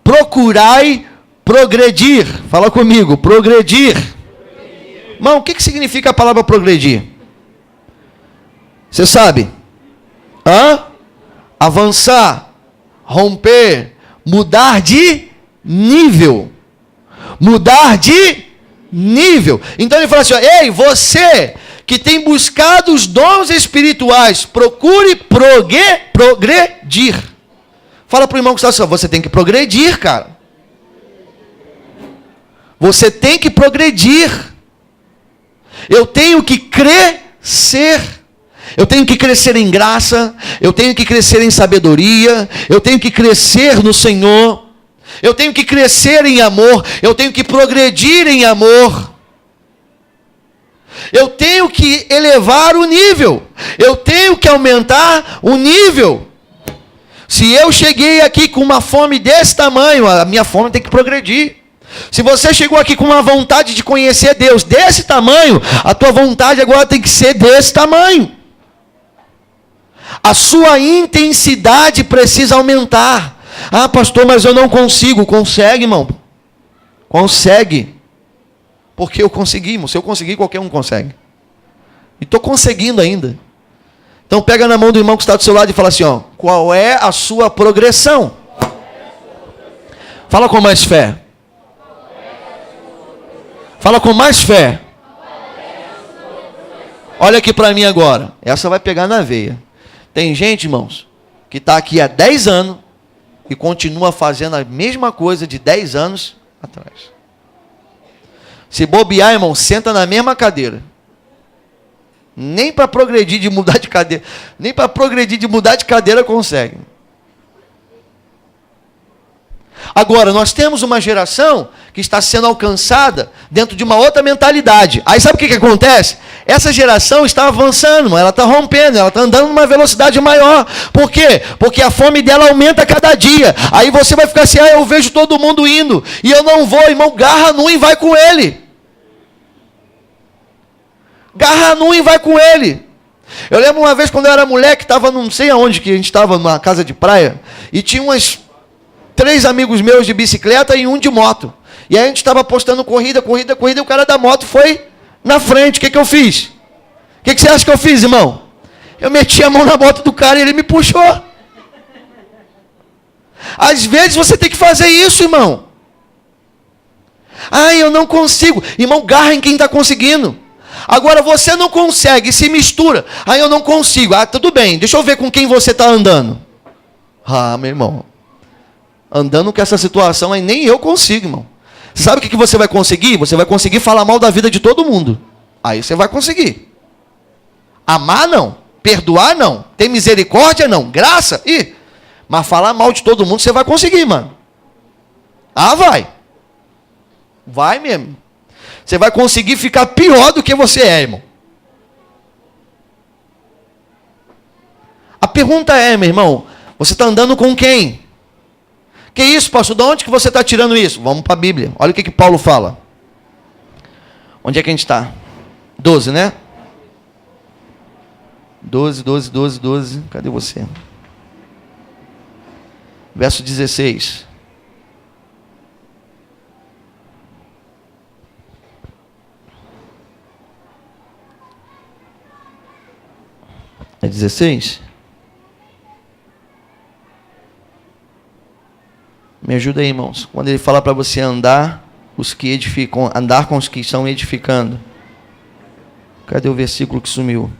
S1: procurai progredir. Fala comigo, progredir. Irmão, o que significa a palavra progredir? Você sabe? Avançar, romper, mudar de nível. Mudar de nível. Então ele fala assim, ei, você que tem buscado os dons espirituais, procure progredir. Fala para o irmão que está assim, você tem que progredir, cara. Você tem que progredir. Eu tenho que crescer. Eu tenho que crescer em graça, eu tenho que crescer em sabedoria, eu tenho que crescer no Senhor, eu tenho que crescer em amor, eu tenho que progredir em amor, eu tenho que elevar o nível, eu tenho que aumentar o nível. Se eu cheguei aqui com uma fome desse tamanho, a minha fome tem que progredir. Se você chegou aqui com uma vontade de conhecer Deus desse tamanho, a tua vontade agora tem que ser desse tamanho. A sua intensidade precisa aumentar. Pastor, mas eu não consigo. Consegue, irmão. Consegue. Porque eu consegui, irmão. Se eu conseguir, qualquer um consegue. E estou conseguindo ainda. Então pega na mão do irmão que está do seu lado e fala assim, qual é a sua progressão? Fala com mais fé. Fala com mais fé. Olha aqui para mim agora. Essa vai pegar na veia. Tem gente, irmãos, que está aqui há 10 anos e continua fazendo a mesma coisa de 10 anos atrás. Se bobear, irmão, senta na mesma cadeira. Nem para progredir de mudar de cadeira, nem para progredir de mudar de cadeira consegue. Agora, nós temos uma geração que está sendo alcançada dentro de uma outra mentalidade. Aí sabe o que acontece? Essa geração está avançando, ela está rompendo, ela está andando numa velocidade maior. Por quê? Porque a fome dela aumenta a cada dia. Aí você vai ficar assim, eu vejo todo mundo indo, e eu não vou, irmão, garra num e vai com ele. Garra num e vai com ele. Eu lembro uma vez quando eu era moleque, estava não sei aonde que a gente estava, numa casa de praia, e tinha umas 3 amigos meus de bicicleta e um de moto. E aí a gente estava postando corrida, e o cara da moto foi na frente. O que eu fiz? O que você acha que eu fiz, irmão? Eu meti a mão na moto do cara e ele me puxou. Às vezes você tem que fazer isso, irmão. Eu não consigo. Irmão, garra em quem está conseguindo. Agora você não consegue, se mistura. Eu não consigo. Tudo bem, deixa eu ver com quem você está andando. Meu irmão. Andando com essa situação aí, nem eu consigo, irmão. Sabe o que você vai conseguir? Você vai conseguir falar mal da vida de todo mundo. Aí você vai conseguir. Amar não. Perdoar não. Ter misericórdia não. Graça? Mas falar mal de todo mundo você vai conseguir, mano. Vai. Vai mesmo. Você vai conseguir ficar pior do que você é, irmão. A pergunta é, meu irmão, você está andando com quem? Que isso, pastor? De onde que você está tirando isso? Vamos para a Bíblia. Olha o que Paulo fala. Onde é que a gente está? 12, né? 12. Cadê você? Verso 16. É 16? Me ajuda aí, irmãos. Quando ele fala para você andar, os que edificam, andar com os que estão edificando. Cadê o versículo que sumiu?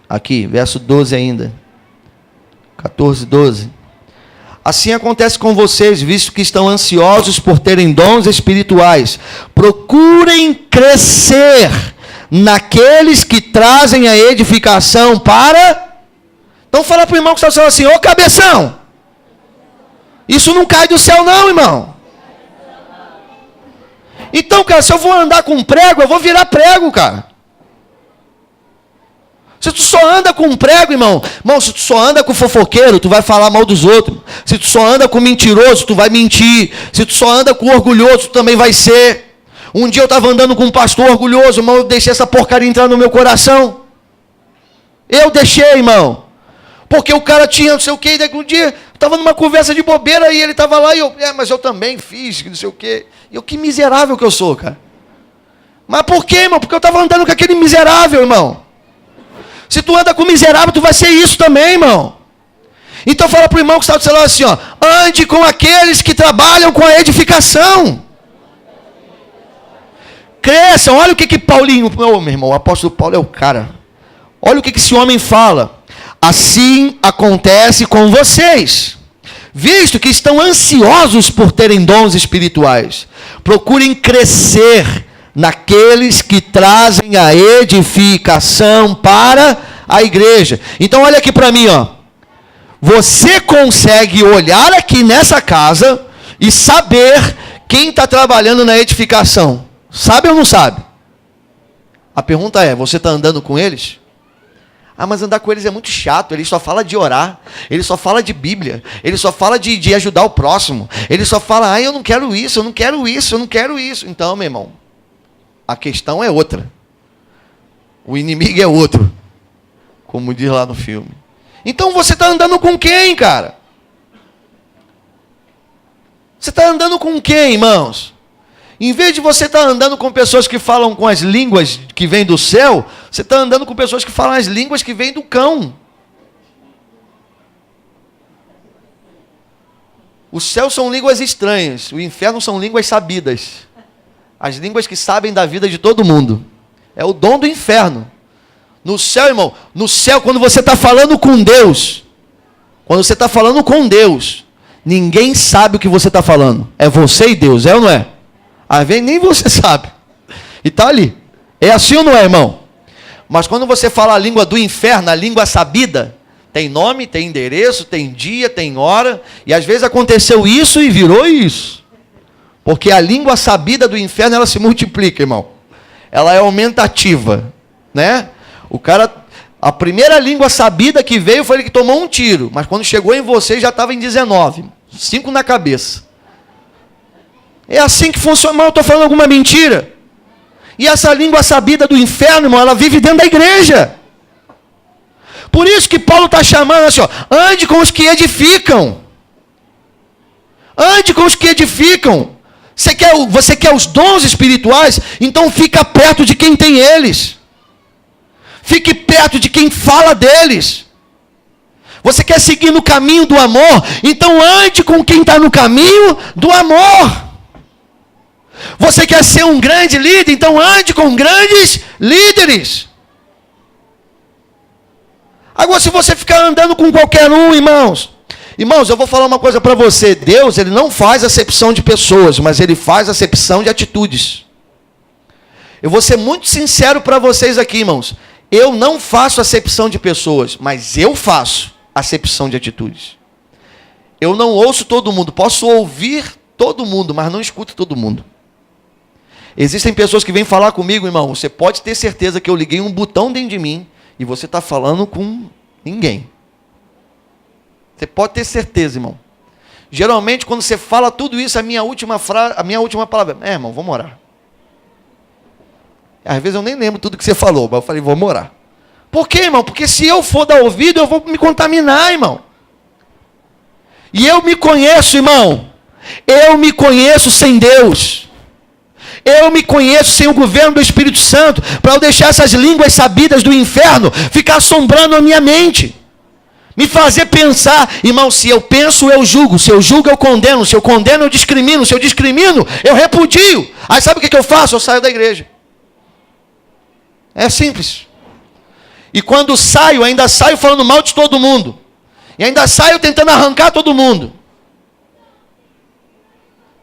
S1: Aqui, verso 12 ainda. 14, 12. Assim acontece com vocês, visto que estão ansiosos por terem dons espirituais. Procurem crescer naqueles que trazem a edificação para... Então fala para o irmão que está falando assim, ô cabeção, isso não cai do céu não, irmão. Então, cara, se eu vou andar com prego, eu vou virar prego, cara. Se tu só anda com prego, irmão, se tu só anda com fofoqueiro, tu vai falar mal dos outros. Se tu só anda com mentiroso, tu vai mentir. Se tu só anda com orgulhoso, tu também vai ser. Um dia eu estava andando com um pastor orgulhoso, irmão, eu deixei essa porcaria entrar no meu coração. Eu deixei, irmão. Porque o cara tinha não sei o quê, e daí um dia eu estava numa conversa de bobeira e ele estava lá e eu, mas eu também fiz, não sei o quê. E eu, que miserável que eu sou, cara. Mas por quê, irmão? Porque eu estava andando com aquele miserável, irmão. Se tu anda com miserável, tu vai ser isso também, irmão. Então fala para o irmão que está do seu lado assim, ande com aqueles que trabalham com a edificação. Cresçam. Olha o que Paulinho, meu irmão, o apóstolo Paulo é o cara. Olha o que esse homem fala. Assim acontece com vocês, visto que estão ansiosos por terem dons espirituais. Procurem crescer naqueles que trazem a edificação para a igreja. Então olha aqui para mim, Você consegue olhar aqui nessa casa e saber quem está trabalhando na edificação. Sabe ou não sabe? A pergunta é, você está andando com eles? Mas andar com eles é muito chato, ele só fala de orar, ele só fala de Bíblia, ele só fala de ajudar o próximo, ele só fala, eu não quero isso, eu não quero isso, eu não quero isso. Então, meu irmão, a questão é outra. O inimigo é outro, como diz lá no filme. Então você está andando com quem, cara? Você está andando com quem, irmãos? Em vez de você estar andando com pessoas que falam com as línguas que vêm do céu, você está andando com pessoas que falam as línguas que vêm do cão. O céu são línguas estranhas, o inferno são línguas sabidas. As línguas que sabem da vida de todo mundo. É o dom do inferno. No céu, irmão, no céu, quando você está falando com Deus, ninguém sabe o que você está falando. É você e Deus, é ou não é? Às vezes nem você sabe. E está ali. É assim ou não é, irmão? Mas quando você fala a língua do inferno, a língua sabida, tem nome, tem endereço, tem dia, tem hora. E às vezes aconteceu isso e virou isso. Porque a língua sabida do inferno, ela se multiplica, irmão. Ela é aumentativa, né? O cara, a primeira língua sabida que veio foi ele que tomou um tiro. Mas quando chegou em você, já estava em 19. 5 na cabeça. É assim que funciona. Mas eu estou falando alguma mentira? E essa língua sabida do inferno, irmão, ela vive dentro da igreja. Por isso que Paulo está chamando assim, ó, ande com os que edificam. Ande com os que edificam. Você quer os dons espirituais? Então fica perto de quem tem eles. Fique perto de quem fala deles. Você quer seguir no caminho do amor? Então ande com quem está no caminho do amor. Você quer ser um grande líder? Então ande com grandes líderes. Agora, se você ficar andando com qualquer um, irmãos, eu vou falar uma coisa para você. Deus, ele não faz acepção de pessoas, mas ele faz acepção de atitudes. Eu vou ser muito sincero para vocês aqui, irmãos. Eu não faço acepção de pessoas, mas eu faço acepção de atitudes. Eu não ouço todo mundo. Posso ouvir todo mundo, mas não escuto todo mundo. Existem pessoas que vêm falar comigo, irmão. Você pode ter certeza que eu liguei um botão dentro de mim e você está falando com ninguém. Você pode ter certeza, irmão. Geralmente, quando você fala tudo isso, a minha última palavra é, irmão, vamos orar. Às vezes eu nem lembro tudo que você falou, mas eu falei, vamos orar. Por quê, irmão? Porque se eu for dar ouvido, eu vou me contaminar, irmão. E eu me conheço, irmão. Eu me conheço sem Deus. Eu me conheço sem o governo do Espírito Santo, para eu deixar essas línguas sabidas do inferno ficar assombrando a minha mente. Me fazer pensar, irmão, se eu penso, eu julgo. Se eu julgo, eu condeno. Se eu condeno, eu discrimino. Se eu discrimino, eu repudio. Aí sabe o que eu faço? Eu saio da igreja. É simples. E quando saio, ainda saio falando mal de todo mundo. E ainda saio tentando arrancar todo mundo.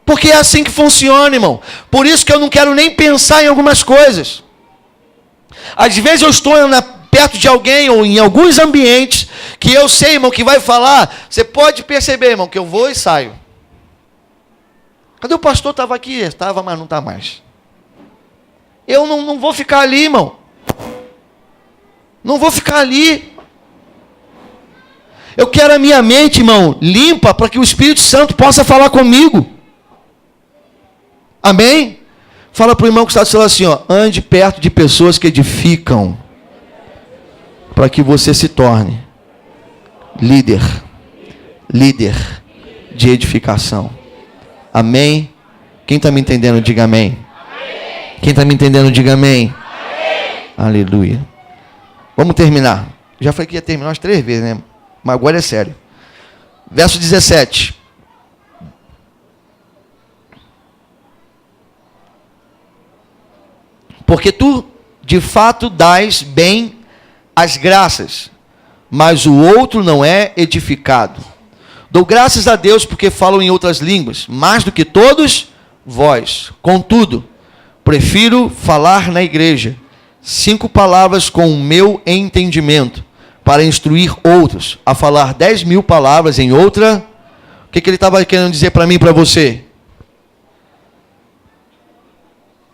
S1: Porque é assim que funciona, irmão. Por isso que eu não quero nem pensar em algumas coisas. Às vezes eu estou perto de alguém ou em alguns ambientes que eu sei, irmão, que vai falar. Você pode perceber, irmão, que eu vou e saio. Cadê o pastor? Estava aqui. Estava, mas não está mais. Eu não vou ficar ali, irmão. Não vou ficar ali. Eu quero a minha mente, irmão, limpa para que o Espírito Santo possa falar comigo. Amém? Fala para o irmão que está do seu lado assim, ó, ande perto de pessoas que edificam, para que você se torne líder de edificação. Amém? Quem está me entendendo, diga amém. Amém. Quem está me entendendo, diga amém. Amém. Aleluia. Vamos terminar. Já falei que ia terminar umas 3 vezes, né? Mas agora é sério. Verso 17. Porque tu, de fato, dás bem as graças, mas o outro não é edificado. Dou graças a Deus porque falo em outras línguas, mais do que todos vós. Contudo, prefiro falar na igreja 5 palavras com o meu entendimento, para instruir outros, a falar 10.000 palavras em outra. O que ele estava querendo dizer para mim e para você?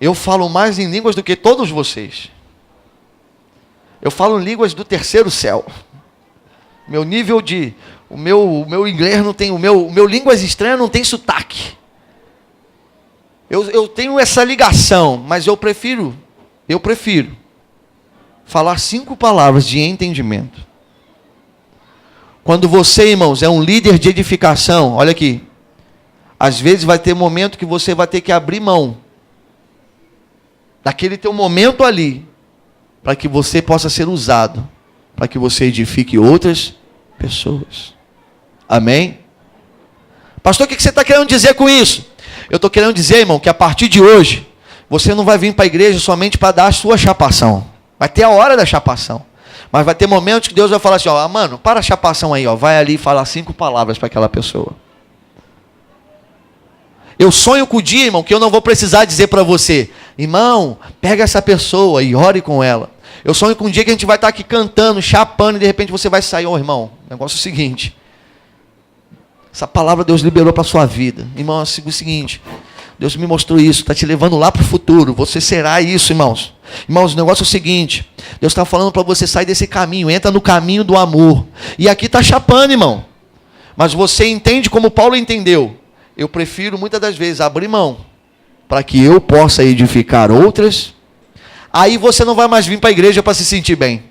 S1: Eu falo mais em línguas do que todos vocês. Eu falo em línguas do terceiro céu. Meu nível de... O meu inglês não tem... O meu línguas estranhas não tem sotaque. Eu tenho essa ligação, mas eu prefiro falar 5 palavras de entendimento. Quando você, irmãos, é um líder de edificação, olha aqui. Às vezes vai ter momento que você vai ter que abrir mão daquele teu momento ali, para que você possa ser usado, para que você edifique outras pessoas. Amém? Pastor, o que você está querendo dizer com isso? Eu estou querendo dizer, irmão, que a partir de hoje, você não vai vir para a igreja somente para dar a sua chapação. Vai ter a hora da chapação. Mas vai ter momentos que Deus vai falar assim, ó, mano, para a chapação aí, ó, vai ali e fala 5 palavras para aquela pessoa. Eu sonho com o dia, irmão, que eu não vou precisar dizer para você, irmão, pega essa pessoa e ore com ela. Eu sonho com um dia que a gente vai estar aqui cantando, chapando, e de repente você vai sair, irmão, o negócio é o seguinte, essa palavra Deus liberou para a sua vida. Irmão, é o seguinte, Deus me mostrou isso, está te levando lá para o futuro, você será isso, irmãos. Irmãos, o negócio é o seguinte, Deus está falando para você sair desse caminho, entra no caminho do amor. E aqui está chapando, irmão. Mas você entende como Paulo entendeu. Eu prefiro muitas das vezes abrir mão para que eu possa edificar outras Aí você não vai mais vir para a igreja para se sentir bem.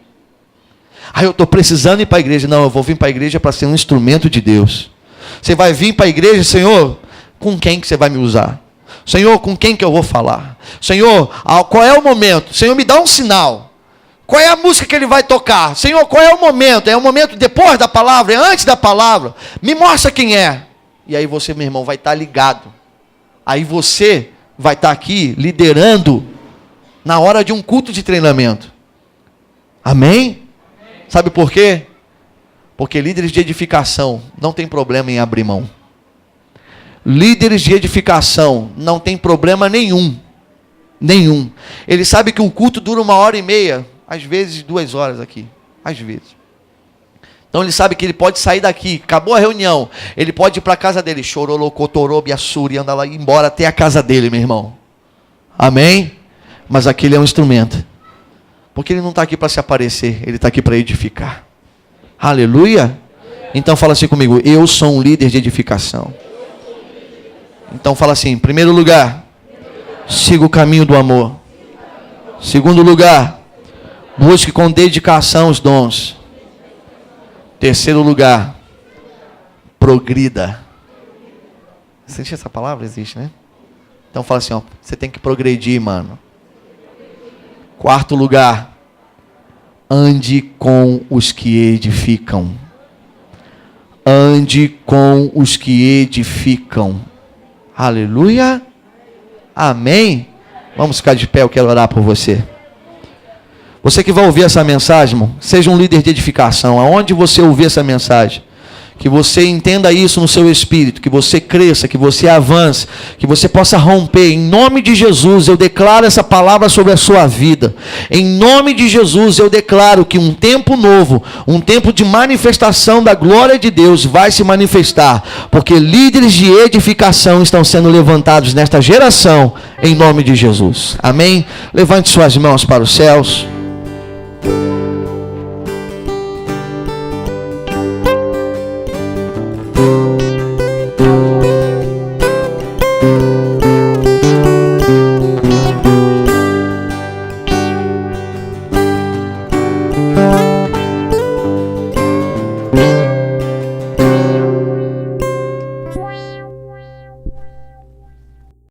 S1: Aí eu estou precisando ir para a igreja. Não, eu vou vir para a igreja para ser um instrumento de Deus. Você vai vir para a igreja, Senhor, com quem que você vai me usar? Senhor, com quem que eu vou falar? Senhor, qual é o momento? Senhor, me dá um sinal. Qual é a música que ele vai tocar? Senhor, qual é o momento? É o momento depois da palavra? É antes da palavra? Me mostra quem é. E aí você, meu irmão, vai estar ligado. Aí você vai estar aqui liderando na hora de um culto de treinamento. Amém? Sabe por quê? Porque líderes de edificação não tem problema em abrir mão. Líderes de edificação não tem problema nenhum. Nenhum. Ele sabe que o culto dura 1h30, às vezes 2 horas aqui. Às vezes. Então ele sabe que ele pode sair daqui, acabou a reunião, ele pode ir para a casa dele, chororô, cotorô, biassuri, andar lá e ir embora até a casa dele, meu irmão. Amém? Mas aquele é um instrumento. Porque ele não está aqui para se aparecer, ele está aqui para edificar. Aleluia? Então fala assim comigo, eu sou um líder de edificação. Então fala assim, em primeiro lugar, siga o caminho do amor. Segundo lugar, busque com dedicação os dons. Terceiro lugar, progrida. Existe essa palavra? Existe, né? Então fala assim, ó, você tem que progredir, mano. Quarto lugar, ande com os que edificam. Ande com os que edificam. Aleluia. Amém. Vamos ficar de pé, eu quero orar por você. Você que vai ouvir essa mensagem, irmão, seja um líder de edificação. Aonde você ouvir essa mensagem, que você entenda isso no seu espírito, que você cresça, que você avance, que você possa romper. Em nome de Jesus, eu declaro essa palavra sobre a sua vida. Em nome de Jesus, eu declaro que um tempo novo, um tempo de manifestação da glória de Deus vai se manifestar, porque líderes de edificação estão sendo levantados nesta geração, em nome de Jesus. Amém? Levante suas mãos para os céus.